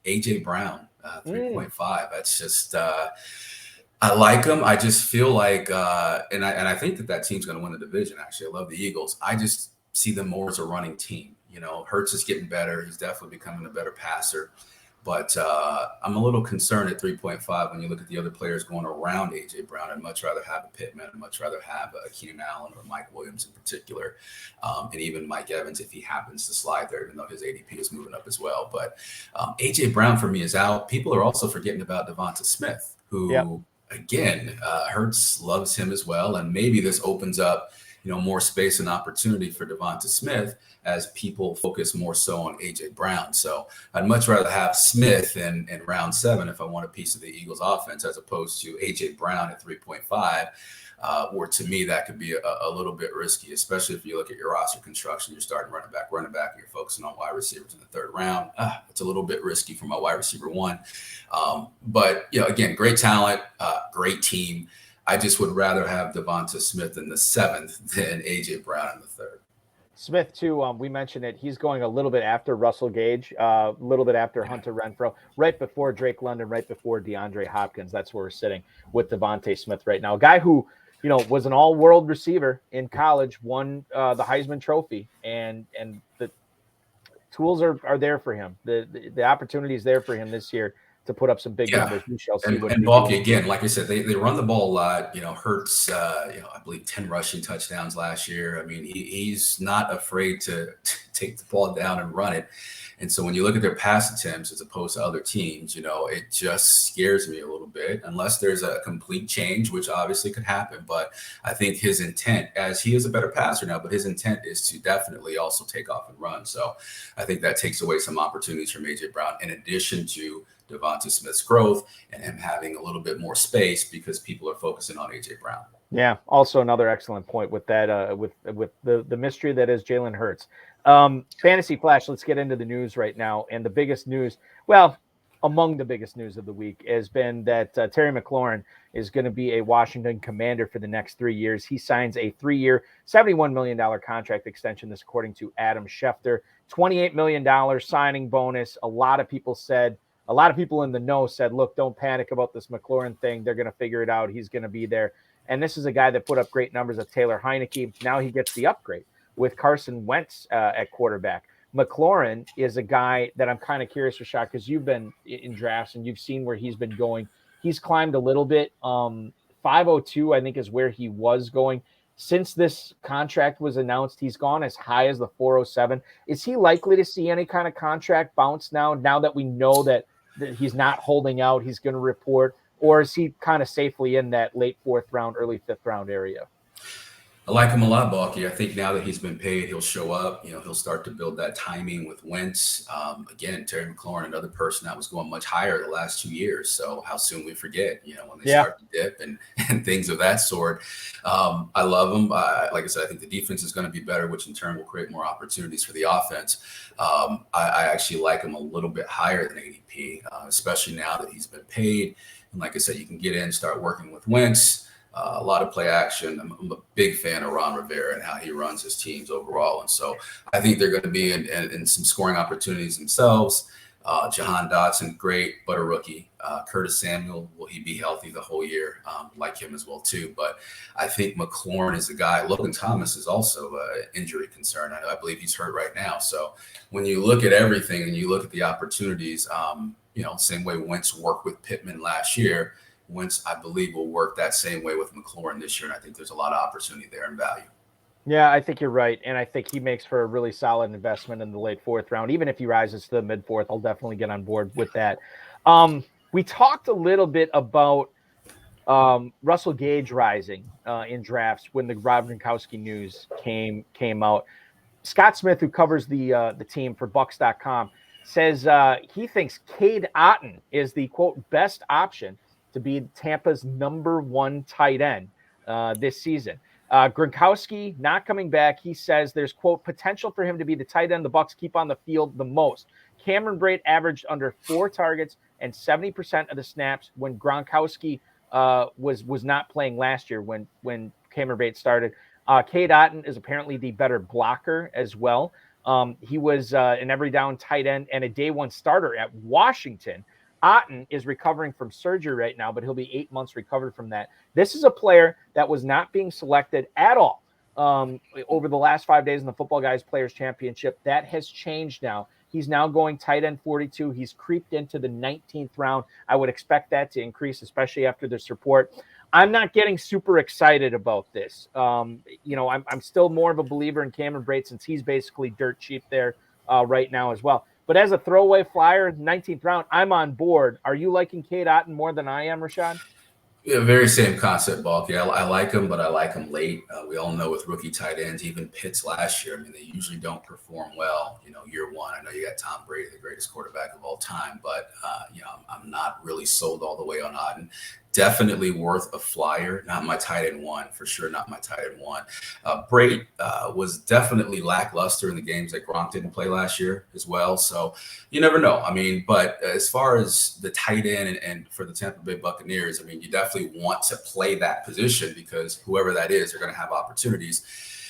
A.J. Brown, 3.5. That's just I like him. I just feel like and I think that team's going to win the division. Actually, I love the Eagles. I just see them more as a running team. Hurts is getting better. He's definitely becoming a better passer. But I'm a little concerned at 3.5 when you look at the other players going around A.J. Brown. I'd much rather have a Pittman. I'd much rather have a Keenan Allen or Mike Williams in particular. And even Mike Evans if he happens to slide there, even though his ADP is moving up as well. But A.J. Brown for me is out. People are also forgetting about Devonte Smith, who, again, Hurts loves him as well. And maybe this opens up more space and opportunity for Devonte Smith as people focus more so on A.J. Brown. So I'd much rather have Smith in round 7 if I want a piece of the Eagles offense as opposed to A.J. Brown at 3.5, where to me that could be a little bit risky, especially if you look at your roster construction. You're starting running back, and you're focusing on wide receivers in the 3rd round. It's a little bit risky for my wide receiver 1. But, again, great talent, great team. I just would rather have Devonte Smith in the 7th than A.J. Brown in the 3rd. Smith, too, we mentioned it. He's going a little bit after Russell Gage, a little bit after Hunter Renfrow, right before Drake London, right before DeAndre Hopkins. That's where we're sitting with Devonte Smith right now. A guy who, was an all-world receiver in college, won the Heisman Trophy, and the tools are there for him. The opportunity is there for him this year to put up some big numbers. We shall see what and Balky again, like I said, they run the ball a lot. Hurts, I believe 10 rushing touchdowns last year. I mean, he's not afraid to take the ball down and run it. And so when you look at their pass attempts as opposed to other teams, it just scares me a little bit, unless there's a complete change, which obviously could happen. But I think his intent, as he is a better passer now, but his intent is to definitely also take off and run. So I think that takes away some opportunities from A.J. Brown, in addition to Devonte Smith's growth and him having a little bit more space because people are focusing on A.J. Brown. Yeah, also another excellent point with that, with the mystery that is Jalen Hurts. Fantasy Flash, let's get into the news right now. And the biggest news, well, among the biggest news of the week has been that Terry McLaurin is going to be a Washington Commander for the next 3 years. He signs a 3-year, $71 million contract extension, this according to Adam Schefter. $28 million signing bonus. A lot of people in the know said, look, don't panic about this McLaurin thing. They're going to figure it out. He's going to be there. And this is a guy that put up great numbers at Taylor Heineke. Now he gets the upgrade with Carson Wentz at quarterback. McLaurin is a guy that I'm kind of curious, Rashad, because you've been in drafts and you've seen where he's been going. He's climbed a little bit. 502, I think, is where he was going. Since this contract was announced, he's gone as high as the 407. Is he likely to see any kind of contract bounce now that we know that he's not holding out, he's going to report, or is he kind of safely in that late 4th round, early 5th round area? I like him a lot, Balky. I think now that he's been paid, he'll show up. He'll start to build that timing with Wentz. Again, Terry McLaurin, another person that was going much higher the last 2 years. So how soon we forget, when they start to dip and things of that sort. I love him. Like I said, I think the defense is going to be better, which in turn will create more opportunities for the offense. I actually like him a little bit higher than ADP, especially now that he's been paid. And like I said, you can get in, start working with Wentz. A lot of play action. I'm a big fan of Ron Rivera and how he runs his teams overall. And so I think they're going to be in some scoring opportunities themselves. Jahan Dotson, great, but a rookie. Curtis Samuel, will he be healthy the whole year? Like him as well, too. But I think McLaurin is a guy. Logan Thomas is also an injury concern. I believe he's hurt right now. So when you look at everything and you look at the opportunities, same way Wentz worked with Pittman last year, Wentz, I believe, will work that same way with McLaurin this year. And I think there's a lot of opportunity there and value. Yeah, I think you're right. And I think he makes for a really solid investment in the late 4th round. Even if he rises to the mid 4th, I'll definitely get on board with that. We talked a little bit about Russell Gage rising in drafts when the Rob Gronkowski news came out. Scott Smith, who covers the team for Bucks.com, says he thinks Cade Otton is the, quote, best option to be Tampa's number 1 tight end this season. Gronkowski not coming back. He says there's, quote, potential for him to be the tight end the Bucks keep on the field the most. Cameron Brate averaged under 4 targets and 70% of the snaps when Gronkowski was not playing last year when Cameron Brate started. Cade Otton is apparently the better blocker as well. He was an every down tight end and a day 1 starter at Washington. Otton is recovering from surgery right now, but he'll be 8 months recovered from that. This is a player that was not being selected at all over the last 5 days in the Football Guys Players Championship. That has changed now. He's now going tight end 42. He's creeped into the 19th round. I would expect that to increase, especially after this report. I'm not getting super excited about this. I'm still more of a believer in Cameron Brate since he's basically dirt cheap there right now as well. But as a throwaway flyer, 19th round, I'm on board. Are you liking Cade Otton more than I am, Rashad? Yeah, very same concept, Balky. I like him, but I like him late. We all know with rookie tight ends, even Pitts last year, they usually don't perform well, year 1. I know you got Tom Brady, the greatest quarterback of all time, but, I'm not really sold all the way on Otton. Definitely worth a flyer, not my tight end 1, for sure, not my tight end 1. Brate was definitely lackluster in the games that Gronk didn't play last year as well. So you never know. But as far as the tight end and for the Tampa Bay Buccaneers, you definitely want to play that position because whoever that is, they're going to have opportunities.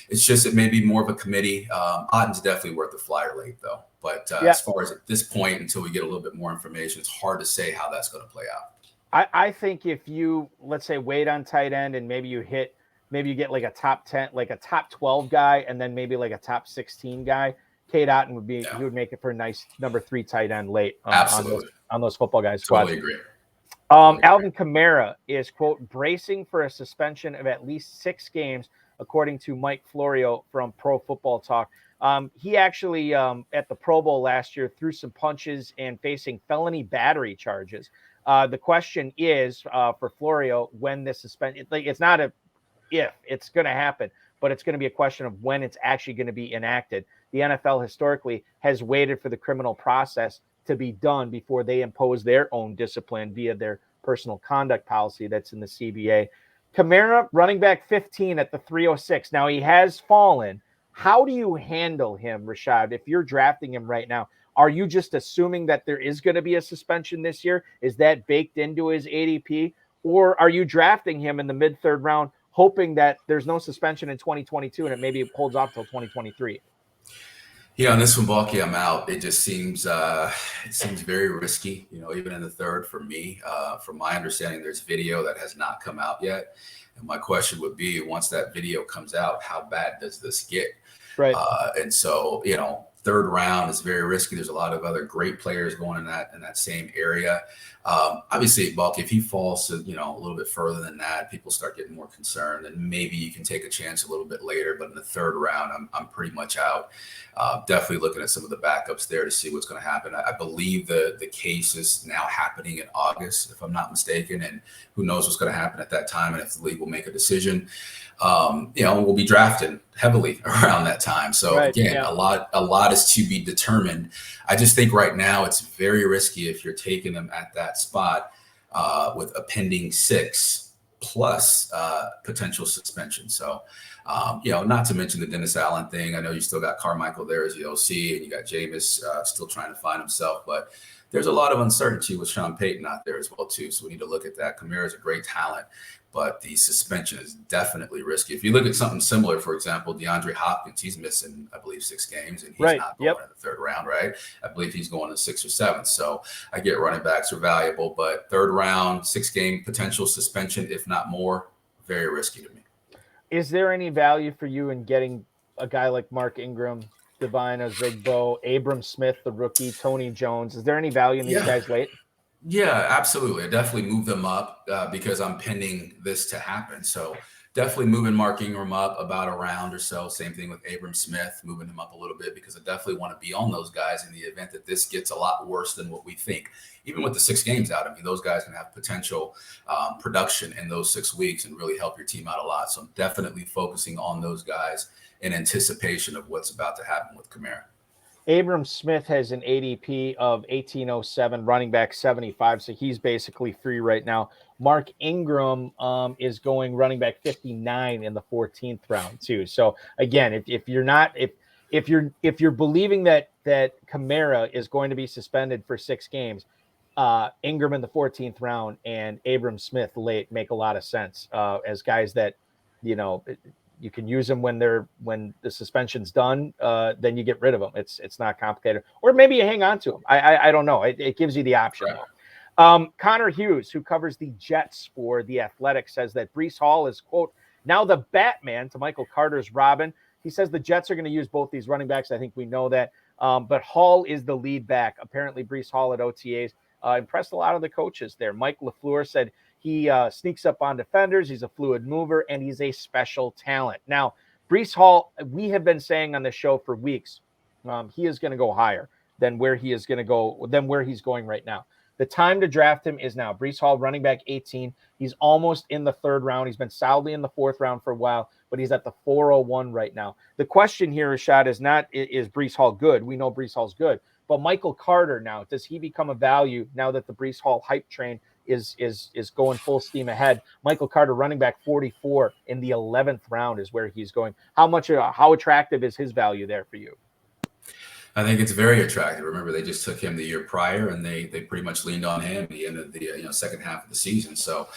It's just it may be more of a committee. Otton's definitely worth the flyer late, though. But as far as at this point, until we get a little bit more information, it's hard to say how that's going to play out. I think if you, let's say, wait on tight end and maybe you get like a top 10, like a top 12 guy, and then maybe like a top 16 guy, Cade Otton he would make it for a nice number 3 tight end late. Absolutely. on those football guys. Totally agree. Alvin Kamara is, quote, bracing for a suspension of at least 6 games, according to Mike Florio from Pro Football Talk. He actually, at the Pro Bowl last year, threw some punches and facing felony battery charges. The question is, for Florio, when this suspension, it's not if it's going to happen, but it's going to be a question of when it's actually going to be enacted. The NFL historically has waited for the criminal process to be done before they impose their own discipline via their personal conduct policy that's in the CBA. Kamara, running back 15 at the 306. Now, he has fallen. How do you handle him, Rashad, if you're drafting him right now? Are you just assuming that there is going to be a suspension this year? Is that baked into his ADP? Or are you drafting him in the mid-third round, hoping that there's no suspension in 2022 and it maybe holds off till 2023? Yeah, on this one, Balky, I'm out. It just seems very risky, even in the third for me. From my understanding, there's video that has not come out yet. And my question would be, once that video comes out, how bad does this get? Right. And so, third round is very risky. There's a lot of other great players going in that same area. Obviously, Balky, if he falls to, a little bit further than that, people start getting more concerned, and maybe you can take a chance a little bit later. But in the third round, I'm pretty much out. Definitely looking at some of the backups there to see what's going to happen. I believe the case is now happening in August, if I'm not mistaken, and who knows what's going to happen at that time and if the league will make a decision. We'll be drafted heavily around that time. So right, again, yeah. a lot is to be determined. I just think right now it's very risky if you're taking them at that spot with a pending 6 plus potential suspension. So, not to mention the Dennis Allen thing. I know you still got Carmichael there as the OC, and you got Jameis still trying to find himself, but there's a lot of uncertainty with Sean Payton out there as well too. So we need to look at that. Kamara is a great talent, but the suspension is definitely risky. If you look at something similar, for example, DeAndre Hopkins, he's missing, I believe, 6 games, and he's not going in the third round, right? I believe he's going in the 6th or 7th. So I get running backs are valuable, but third round, 6-game potential suspension, if not more, very risky to me. Is there any value for you in getting a guy like Mark Ingram, Devine Ozigbo, Abram Smith, the rookie, Tony Jones? Is there any value in these guys late? Yeah, absolutely. I definitely move them up because I'm pending this to happen. So definitely moving Mark Ingram up about a round or so. Same thing with Abram Smith, moving him up a little bit because I definitely want to be on those guys in the event that this gets a lot worse than what we think. Even with the 6 games out, those guys can have potential production in those 6 weeks and really help your team out a lot. So I'm definitely focusing on those guys in anticipation of what's about to happen with Kamara. Abram Smith has an ADP of 1807, running back 75, so he's basically free right now. Mark Ingram is going running back 59 in the 14th round too. So again, if you're believing that Kamara is going to be suspended for 6 games, Ingram in the 14th round and Abram Smith late make a lot of sense as guys that you can use them when the suspension's done. Then you get rid of them. It's not complicated. Or maybe you hang on to them. I don't know. It gives you the option. Right. Connor Hughes, who covers the Jets for The Athletic, says that Breece Hall is, quote, now the Batman to Michael Carter's Robin. He says the Jets are going to use both these running backs. I think we know that. But Hall is the lead back. Apparently, Breece Hall at OTAs impressed a lot of the coaches there. Mike LaFleur said he sneaks up on defenders. He's a fluid mover, and he's a special talent. Now, Breece Hall, we have been saying on the show for weeks, he is going to go higher than where he's going right now. The time to draft him is now. Breece Hall, running back 18. He's almost in the 3rd round. He's been solidly in the 4th round for a while, but he's at the 401 right now. The question here, Rashad, is not, is Breece Hall good? We know Breece Hall's good. But Michael Carter now, does he become a value now that the Breece Hall hype train is going full steam ahead? Michael Carter, running back 44 in the 11th round is where he's going. How attractive is his value there for you? I think it's very attractive. Remember, they just took him the year prior, and they pretty much leaned on him at the end of the second half of the season. So,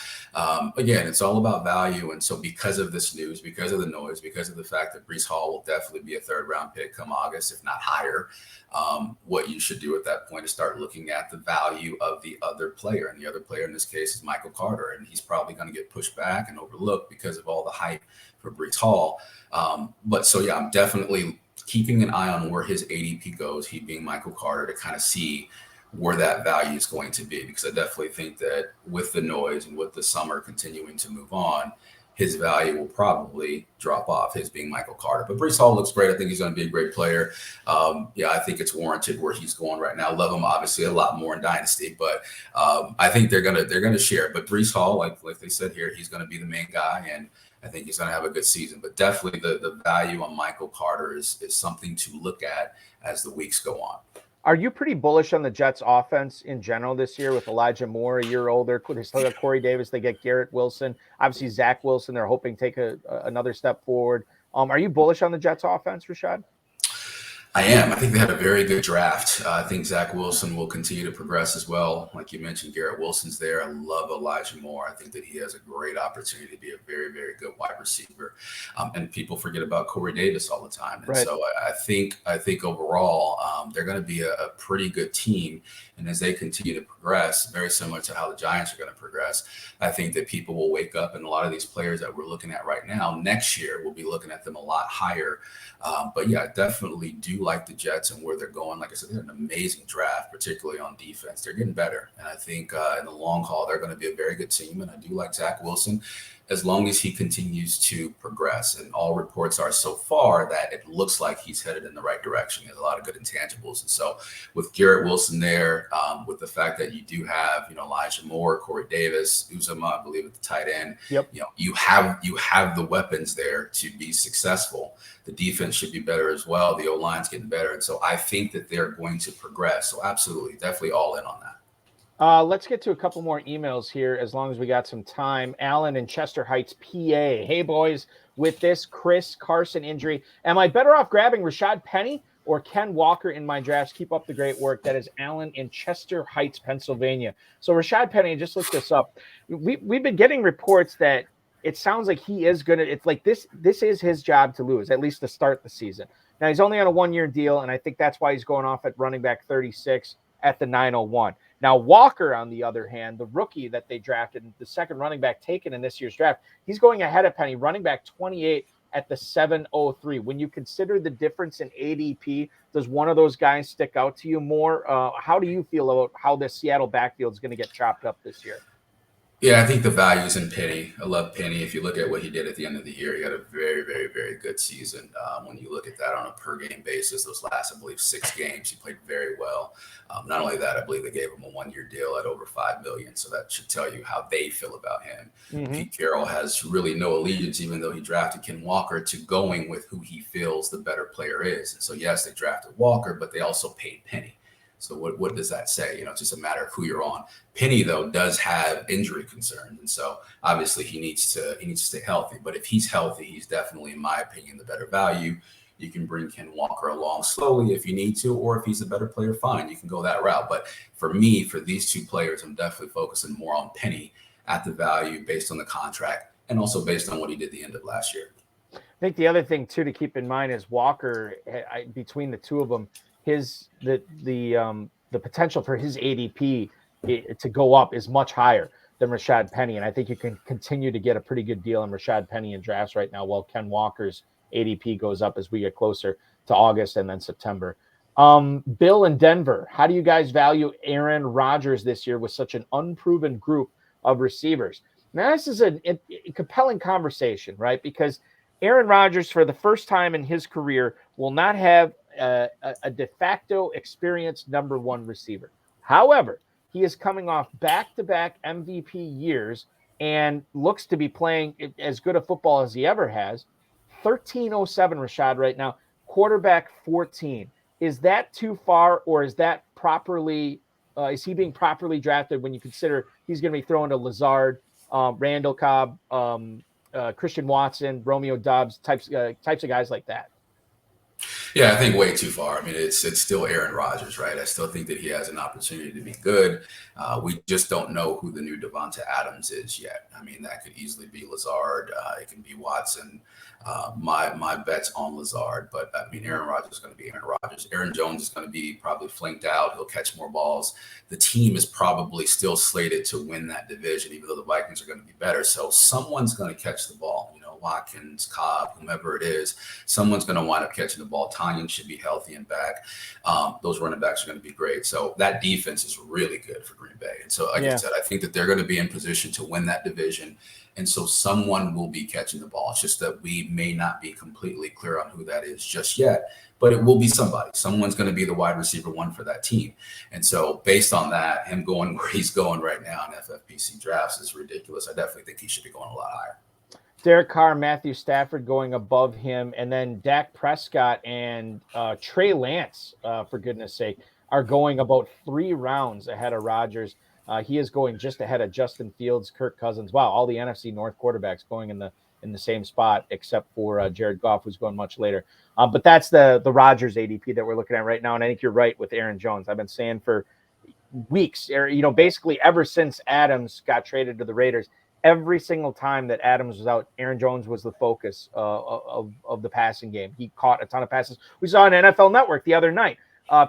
again, it's all about value. And so because of this news, because of the noise, because of the fact that Breece Hall will definitely be a 3rd-round pick come August, if not higher, what you should do at that point is start looking at the value of the other player. And the other player in this case is Michael Carter, and he's probably going to get pushed back and overlooked because of all the hype for Breece Hall. I'm definitely keeping an eye on where his ADP goes, he being Michael Carter, to kind of see where that value is going to be, because I definitely think that with the noise and with the summer continuing to move on, his value will probably drop off, his being Michael Carter. But Breece Hall looks great. I think he's going to be a great player. I think it's warranted where he's going right now. Love him obviously a lot more in Dynasty, but I think they're gonna share. But Breece Hall, like they said here, he's going to be the main guy, and I think he's going to have a good season. But definitely the value on Michael Carter is something to look at as the weeks go on. Are you pretty bullish on the Jets offense in general this year with Elijah Moore a year older? They still got Corey Davis. They get Garrett Wilson. Obviously, Zach Wilson, they're hoping take another step forward. Are you bullish on the Jets offense, Rashad? I am. I think they had a very good draft. I think Zach Wilson will continue to progress as well. Like you mentioned, Garrett Wilson's there. I love Elijah Moore. I think that he has a great opportunity to be a very, very good wide receiver. And people forget about Corey Davis all the time. And right. So I think overall they're going to be a pretty good team. And as they continue to progress, very similar to how the Giants are going to progress, I think that people will wake up, and a lot of these players that we're looking at right now, next year, we'll be looking at them a lot higher. But yeah, I definitely do like the Jets and where they're going. Like I said, they're an amazing draft, particularly on defense. They're getting better. And I think in the long haul, they're going to be a very good team. And I do like Zach Wilson as long as he continues to progress. And all reports are so far that it looks like he's headed in the right direction. He has a lot of good intangibles. And so with Garrett Wilson there, with the fact that you do have, Elijah Moore, Corey Davis, Uzomah, I believe at the tight end, yep. You have the weapons there to be successful. The defense should be better as well. The O-line's getting better. And so I think that they're going to progress. So absolutely, definitely all in on that. Let's get to a couple more emails here as long as we got some time. Alan in Chester Heights, PA. Hey, boys, with this Chris Carson injury, am I better off grabbing Rashad Penny or Ken Walker in my drafts? Keep up the great work. That is Alan in Chester Heights, Pennsylvania. So Rashad Penny, just look this up. We've been getting reports that it sounds like he is going to – it's like this is his job to lose, at least to start the season. Now, he's only on a one-year deal, and I think that's why he's going off at running back 36 at the 901. Now, Walker, on the other hand, the rookie that they drafted, the second running back taken in this year's draft, he's going ahead of Penny, running back 28 at the 703. When you consider the difference in ADP, does one of those guys stick out to you more? How do you feel about how the Seattle backfield is going to get chopped up this year? Yeah, I think the value's in Penny. I love Penny. If you look at what he did at the end of the year, he had a very, very, very good season. When you look at that on a per-game basis, those last, I believe, 6 games, he played very well. Not only that, I believe they gave him a one-year deal at over $5 million, so that should tell you how they feel about him. Mm-hmm. Pete Carroll has really no allegiance, even though he drafted Ken Walker, to going with who he feels the better player is. And so, yes, they drafted Walker, but they also paid Penny. So what does that say? It's just a matter of who you're on. Penny, though, does have injury concerns. And so obviously he needs to stay healthy. But if he's healthy, he's definitely, in my opinion, the better value. You can bring Ken Walker along slowly if you need to, or if he's a better player, fine, you can go that route. But for me, for these two players, I'm definitely focusing more on Penny at the value based on the contract and also based on what he did at the end of last year. I think the other thing, too, to keep in mind is Walker, between the two of them, the potential for his ADP to go up is much higher than Rashad Penny. And I think you can continue to get a pretty good deal on Rashad Penny in drafts right now, while Ken Walker's ADP goes up as we get closer to August and then September. Bill in Denver, how do you guys value Aaron Rodgers this year with such an unproven group of receivers? Now, this is a compelling conversation, right? Because Aaron Rodgers, for the first time in his career, will not have a de facto experienced number one receiver. However, he is coming off back-to-back MVP years and looks to be playing as good a football as he ever has. 1307 Rashad right now, quarterback 14. Is that too far, or is that properly? Is he being properly drafted when you consider he's going to be throwing to Lazard, Randall Cobb, Christian Watson, Romeo Doubs, types of guys like that? Yeah, I think way too far. I mean, it's still Aaron Rodgers, right? I still think that he has an opportunity to be good. We just don't know who the new Devonte Adams is yet. I mean, that could easily be Lazard. It can be Watson. My bet's on Lazard, but I mean, Aaron Rodgers is going to be Aaron Rodgers. Aaron Jones is going to be probably flanked out. He'll catch more balls. The team is probably still slated to win that division, even though the Vikings are going to be better. So someone's going to catch the ball. Watkins, Cobb, whomever it is, someone's going to wind up catching the ball. Tanyan should be healthy and back. Those running backs are going to be great. So that defense is really good for Green Bay. And so, like I said, I think that they're going to be in position to win that division. And so someone will be catching the ball. It's just that we may not be completely clear on who that is just yet, but it will be somebody. Someone's going to be the wide receiver one for that team. And so based on that, him going where he's going right now in FFPC drafts is ridiculous. I definitely think he should be going a lot higher. Derek Carr, Matthew Stafford going above him, and then Dak Prescott and Trey Lance, for goodness sake, are going about 3 rounds ahead of Rodgers. He is going just ahead of Justin Fields, Kirk Cousins. Wow, all the NFC North quarterbacks going in the same spot, except for Jared Goff, who's going much later. But that's the Rodgers ADP that we're looking at right now, and I think you're right with Aaron Jones. I've been saying for weeks, basically ever since Adams got traded to the Raiders, every single time that Adams was out, Aaron Jones was the focus of the passing game. He caught a ton of passes. We saw on NFL Network the other night,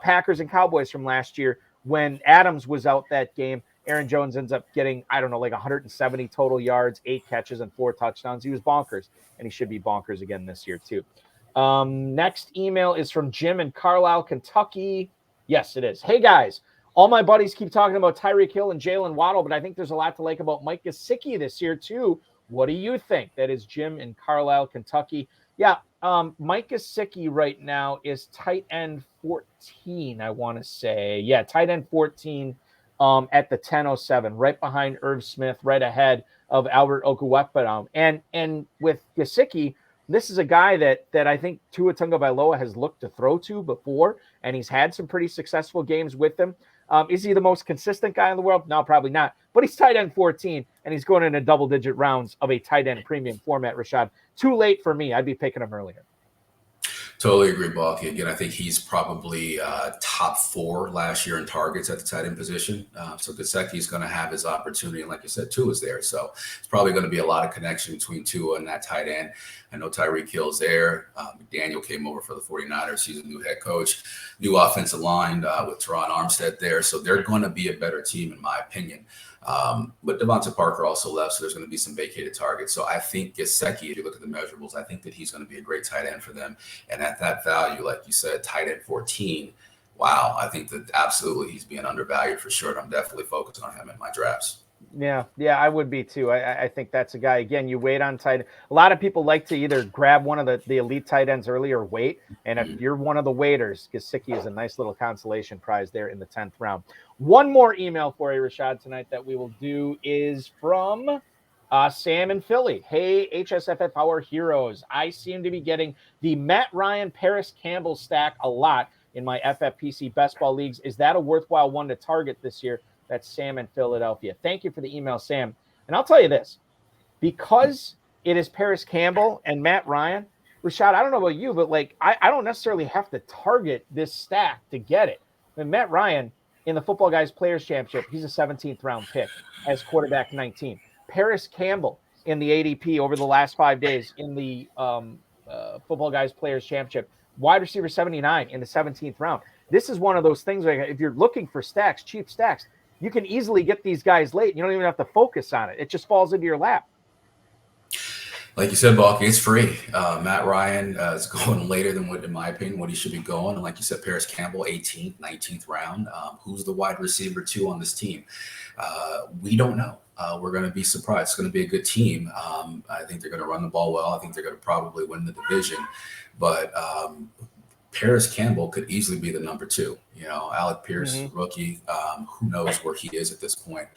Packers and Cowboys from last year, when Adams was out that game, Aaron Jones ends up getting, like 170 total yards, 8 catches, and 4 touchdowns. He was bonkers, and he should be bonkers again this year, too. Next email is from Jim in Carlisle, Kentucky. Yes, it is. Hey, guys. All my buddies keep talking about Tyreek Hill and Jalen Waddle, but I think there's a lot to like about Mike Gesicki this year, too. What do you think? That is Jim in Carlisle, Kentucky. Yeah, Mike Gesicki right now is tight end 14, I want to say. Yeah, tight end 14 at the 10:07, right behind Irv Smith, right ahead of Albert Okwuegbunam. And with Gesicki, this is a guy that I think Tua Tagovailoa has looked to throw to before, and he's had some pretty successful games with him. Is he the most consistent guy in the world? No, probably not. But he's tight end 14, and he's going into double-digit rounds of a tight end premium format, Rashad. Too late for me. I'd be picking him earlier. Totally agree, Balky. Again, I think he's probably top 4 last year in targets at the tight end position. So Gesicki is going to have his opportunity. And like you said, Tua's there. So it's probably going to be a lot of connection between Tua and that tight end. I know Tyreek Hill's there. McDaniel came over for the 49ers. He's a new head coach, new offensive line with Teron Armstead there. So they're going to be a better team, in my opinion. But Devonta Parker also left, so there's going to be some vacated targets. So I think Gesicki, if you look at the measurables, I think that he's going to be a great tight end for them. And at that value, like you said, tight end 14, wow, I think that absolutely he's being undervalued for sure. And I'm definitely focusing on him in my drafts. Yeah, I would be too. I think that's a guy, again, you wait on tight end. A lot of people like to either grab one of the elite tight ends early or wait. And if you're one of the waiters, Gesicki is a nice little consolation prize there in the 10th round. One more email for you, Rashad, tonight that we will do is from Sam in Philly. Hey, HSFF Our Heroes. I seem to be getting the Matt Ryan, Paris Campbell stack a lot in my FFPC best ball leagues. Is that a worthwhile one to target this year? That's Sam in Philadelphia. Thank you for the email, Sam. And I'll tell you this, because it is Paris Campbell and Matt Ryan, Rashad, I don't know about you, but I don't necessarily have to target this stack to get it. I mean, Matt Ryan in the Football Guys Players Championship, he's a 17th round pick as quarterback 19. Paris Campbell in the ADP over the last 5 days in the Football Guys Players Championship, wide receiver 79 in the 17th round. This is one of those things where if you're looking for stacks, cheap stacks, you can easily get these guys late. You don't even have to focus on it. It just falls into your lap. Like you said, Balky, it's free. Matt Ryan is going later than what, in my opinion, what he should be going. And like you said, Paris Campbell, 18th, 19th round. Who's the wide receiver 2 on this team? We don't know. We're going to be surprised. It's going to be a good team. I think they're going to run the ball well. I think they're going to probably win the division. But Paris Campbell could easily be the number 2. Alec Pierce, rookie. Who knows where he is at this point?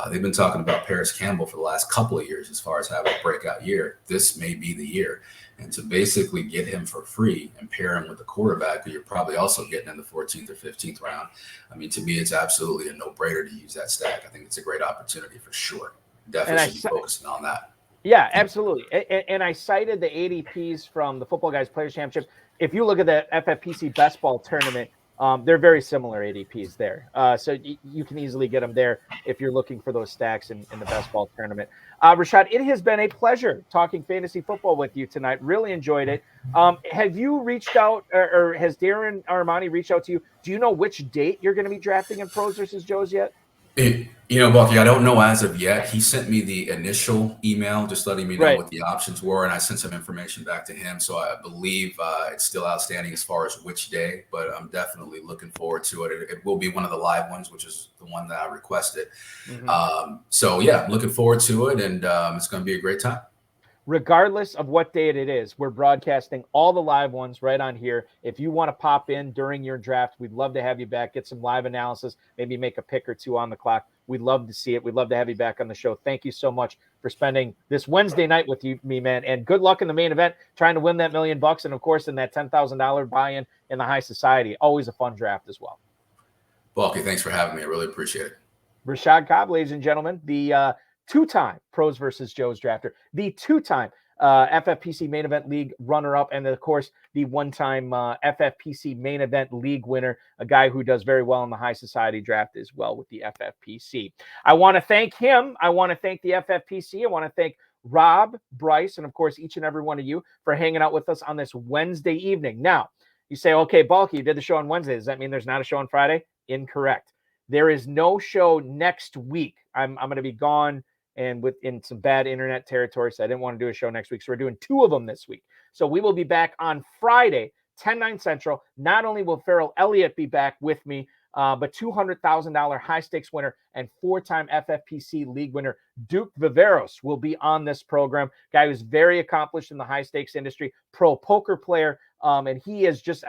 They've been talking about Paris Campbell for the last couple of years as far as having a breakout year. This may be the year. And to basically get him for free and pair him with the quarterback who you're probably also getting in the 14th or 15th round, I mean, to me, it's absolutely a no-brainer to use that stack. I think it's a great opportunity for sure. Definitely should be focusing on that. Yeah, absolutely. And I cited the ADPs from the Football Guys Players Championship. If you look at the FFPC Best Ball Tournament, they're very similar ADPs there. So you can easily get them there if you're looking for those stacks in the Best Ball Tournament. Rashad, it has been a pleasure talking fantasy football with you tonight. Really enjoyed it. Have you reached out, or has Darren Armani reached out to you? Do you know which date you're going to be drafting in Pros versus Joes yet? Bucky, I don't know as of yet. He sent me the initial email just letting me know Right. what the options were, and I sent some information back to him. So I believe it's still outstanding as far as which day, but I'm definitely looking forward to it. It will be one of the live ones, which is the one that I requested. So yeah, I'm looking forward to it, and it's going to be a great time. Regardless of what date it is, we're broadcasting all the live ones right on here. If you want to pop in during your draft, we'd love to have you back, get some live analysis, maybe make a pick or two on the clock. We'd love to see it. We'd love to have you back on the show. Thank you so much for spending this Wednesday night with me, man. And good luck in the main event, trying to win that $1 million. And of course, in that $10,000 buy-in in the high society. Always a fun draft as well. Balky, thanks for having me. I really appreciate it. Rashad Cobb, ladies and gentlemen, the two-time Pros versus Joes drafter, the two-time FFPC main event league runner-up, and of course, the one-time FFPC main event league winner, a guy who does very well in the high society draft as well with the FFPC. I want to thank him. I want to thank the FFPC. I want to thank Rob, Bryce, and of course, each and every one of you for hanging out with us on this Wednesday evening. Now, you say, okay, Balky, you did the show on Wednesday. Does that mean there's not a show on Friday? Incorrect. There is no show next week. I'm going to be gone and in some bad internet territory, so I didn't want to do a show next week. So we're doing 2 of them this week. So we will be back on Friday, 10/9 Central. Not only will Farrell Elliott be back with me, but $200,000 high-stakes winner and 4-time FFPC league winner Duke Viveros will be on this program. Guy who's very accomplished in the high-stakes industry, pro poker player. And he is just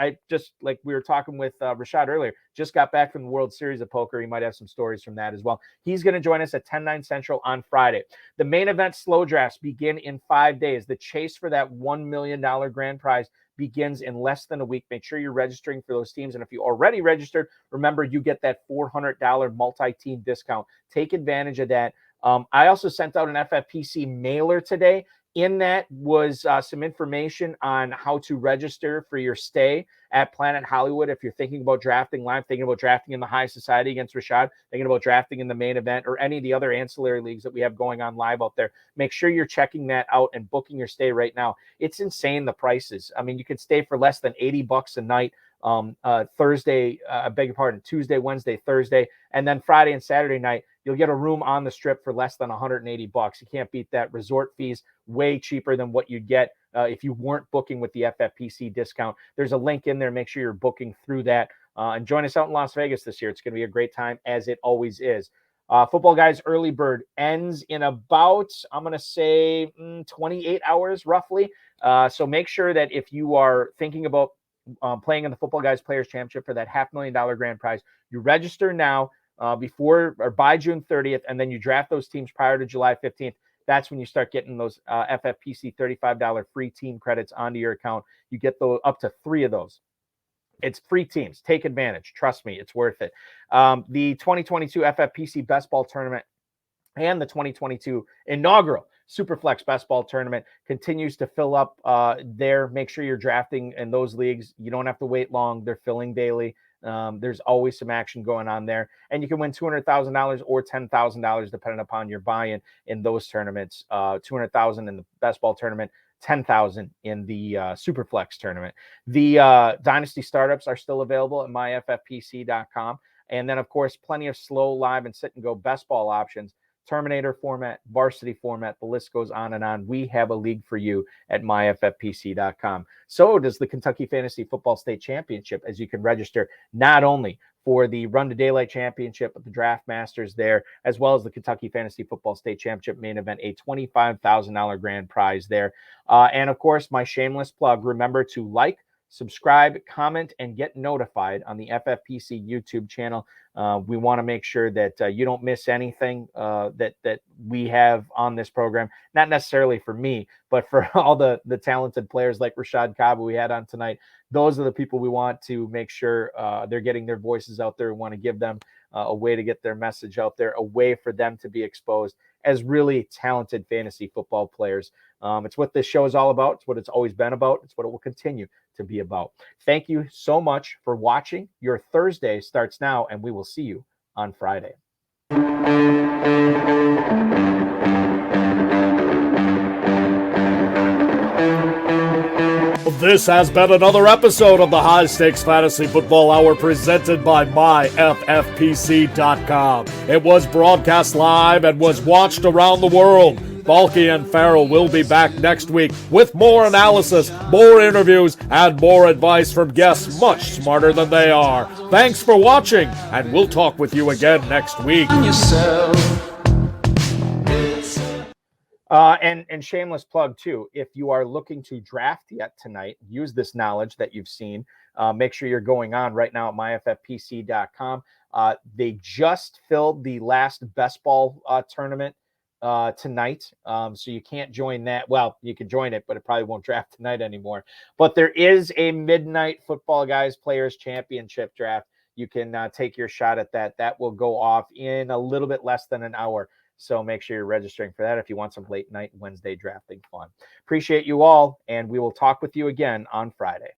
like we were talking with Rashad earlier, just got back from the World Series of Poker. He might have some stories from that as well. He's going to join us at 10/9 Central on Friday. The main event slow drafts begin in 5 days. The chase for that $1 million grand prize begins in less than a week. Make sure you're registering for those teams. And if you already registered, remember you get that $400 multi-team discount. Take advantage of that. I also sent out an FFPC mailer today. In that was some information on how to register for your stay at Planet Hollywood. If you're thinking about drafting live, thinking about drafting in the high society against Rashad, thinking about drafting in the main event or any of the other ancillary leagues that we have going on live out there, make sure you're checking that out and booking your stay right now. It's insane, the prices. I mean, you can stay for less than $80 a night. Thursday, I beg your pardon, Tuesday, Wednesday, Thursday, and then Friday and Saturday night, you'll get a room on the strip for less than $180. You can't beat that. Resort fees way cheaper than what you'd get if you weren't booking with the FFPC discount. There's a link in there. Make sure you're booking through that and join us out in Las Vegas this year. It's going to be a great time, as it always is. Football Guys Early Bird ends in about, I'm going to say 28 hours roughly. So make sure that if you are thinking about playing in the Football Guys Players Championship for that $500,000 grand prize, you register now before or by June 30th, and then you draft those teams prior to July 15th. That's when you start getting those FFPC $35 free team credits onto your account. You get those up to 3 of those. It's free teams. Take advantage. Trust me, it's worth it. The 2022 FFPC Best Ball Tournament and the 2022 inaugural Superflex Best Ball Tournament continues to fill up there. Make sure you're drafting in those leagues. You don't have to wait long. They're filling daily. There's always some action going on there. And you can win $200,000 or $10,000 depending upon your buy-in in those tournaments. $200,000 in the Best Ball Tournament, $10,000 in the Superflex Tournament. The Dynasty startups are still available at myffpc.com. And then, of course, plenty of slow, live, and sit-and-go best ball options. Terminator format, varsity format, the list goes on and on. We have a league for you at myffpc.com. So does the Kentucky Fantasy Football State Championship, as you can register not only for the Run to Daylight Championship, but the Draft Masters there, as well as the Kentucky Fantasy Football State Championship main event, a $25,000 grand prize there. And of course, my shameless plug, remember to like, subscribe, comment, and get notified on the FFPC YouTube channel. We want to make sure that you don't miss anything that we have on this program. Not necessarily for me, but for all the talented players like Rashad Cobb we had on tonight. Those are the people we want to make sure they're getting their voices out there. We want to give them a way to get their message out there, a way for them to be exposed as really talented fantasy football players. It's what this show is all about. It's what it's always been about. It's what it will continue to be about. Thank you so much for watching. Your Thursday starts now, and we will see you on Friday. This has been another episode of the High Stakes Fantasy Football Hour presented by MyFFPC.com. It was broadcast live and was watched around the world. Balky and Farrell will be back next week with more analysis, more interviews, and more advice from guests much smarter than they are. Thanks for watching, and we'll talk with you again next week. And shameless plug too, if you are looking to draft yet tonight, use this knowledge that you've seen. Make sure you're going on right now at myffpc.com. They just filled the last best ball tournament tonight. So you can't join that. Well, you can join it, but it probably won't draft tonight anymore. But there is a midnight Football Guys Players Championship draft. You can take your shot at that. That will go off in a little bit less than an hour. So make sure you're registering for that if you want some late night Wednesday drafting fun. Appreciate you all, and we will talk with you again on Friday.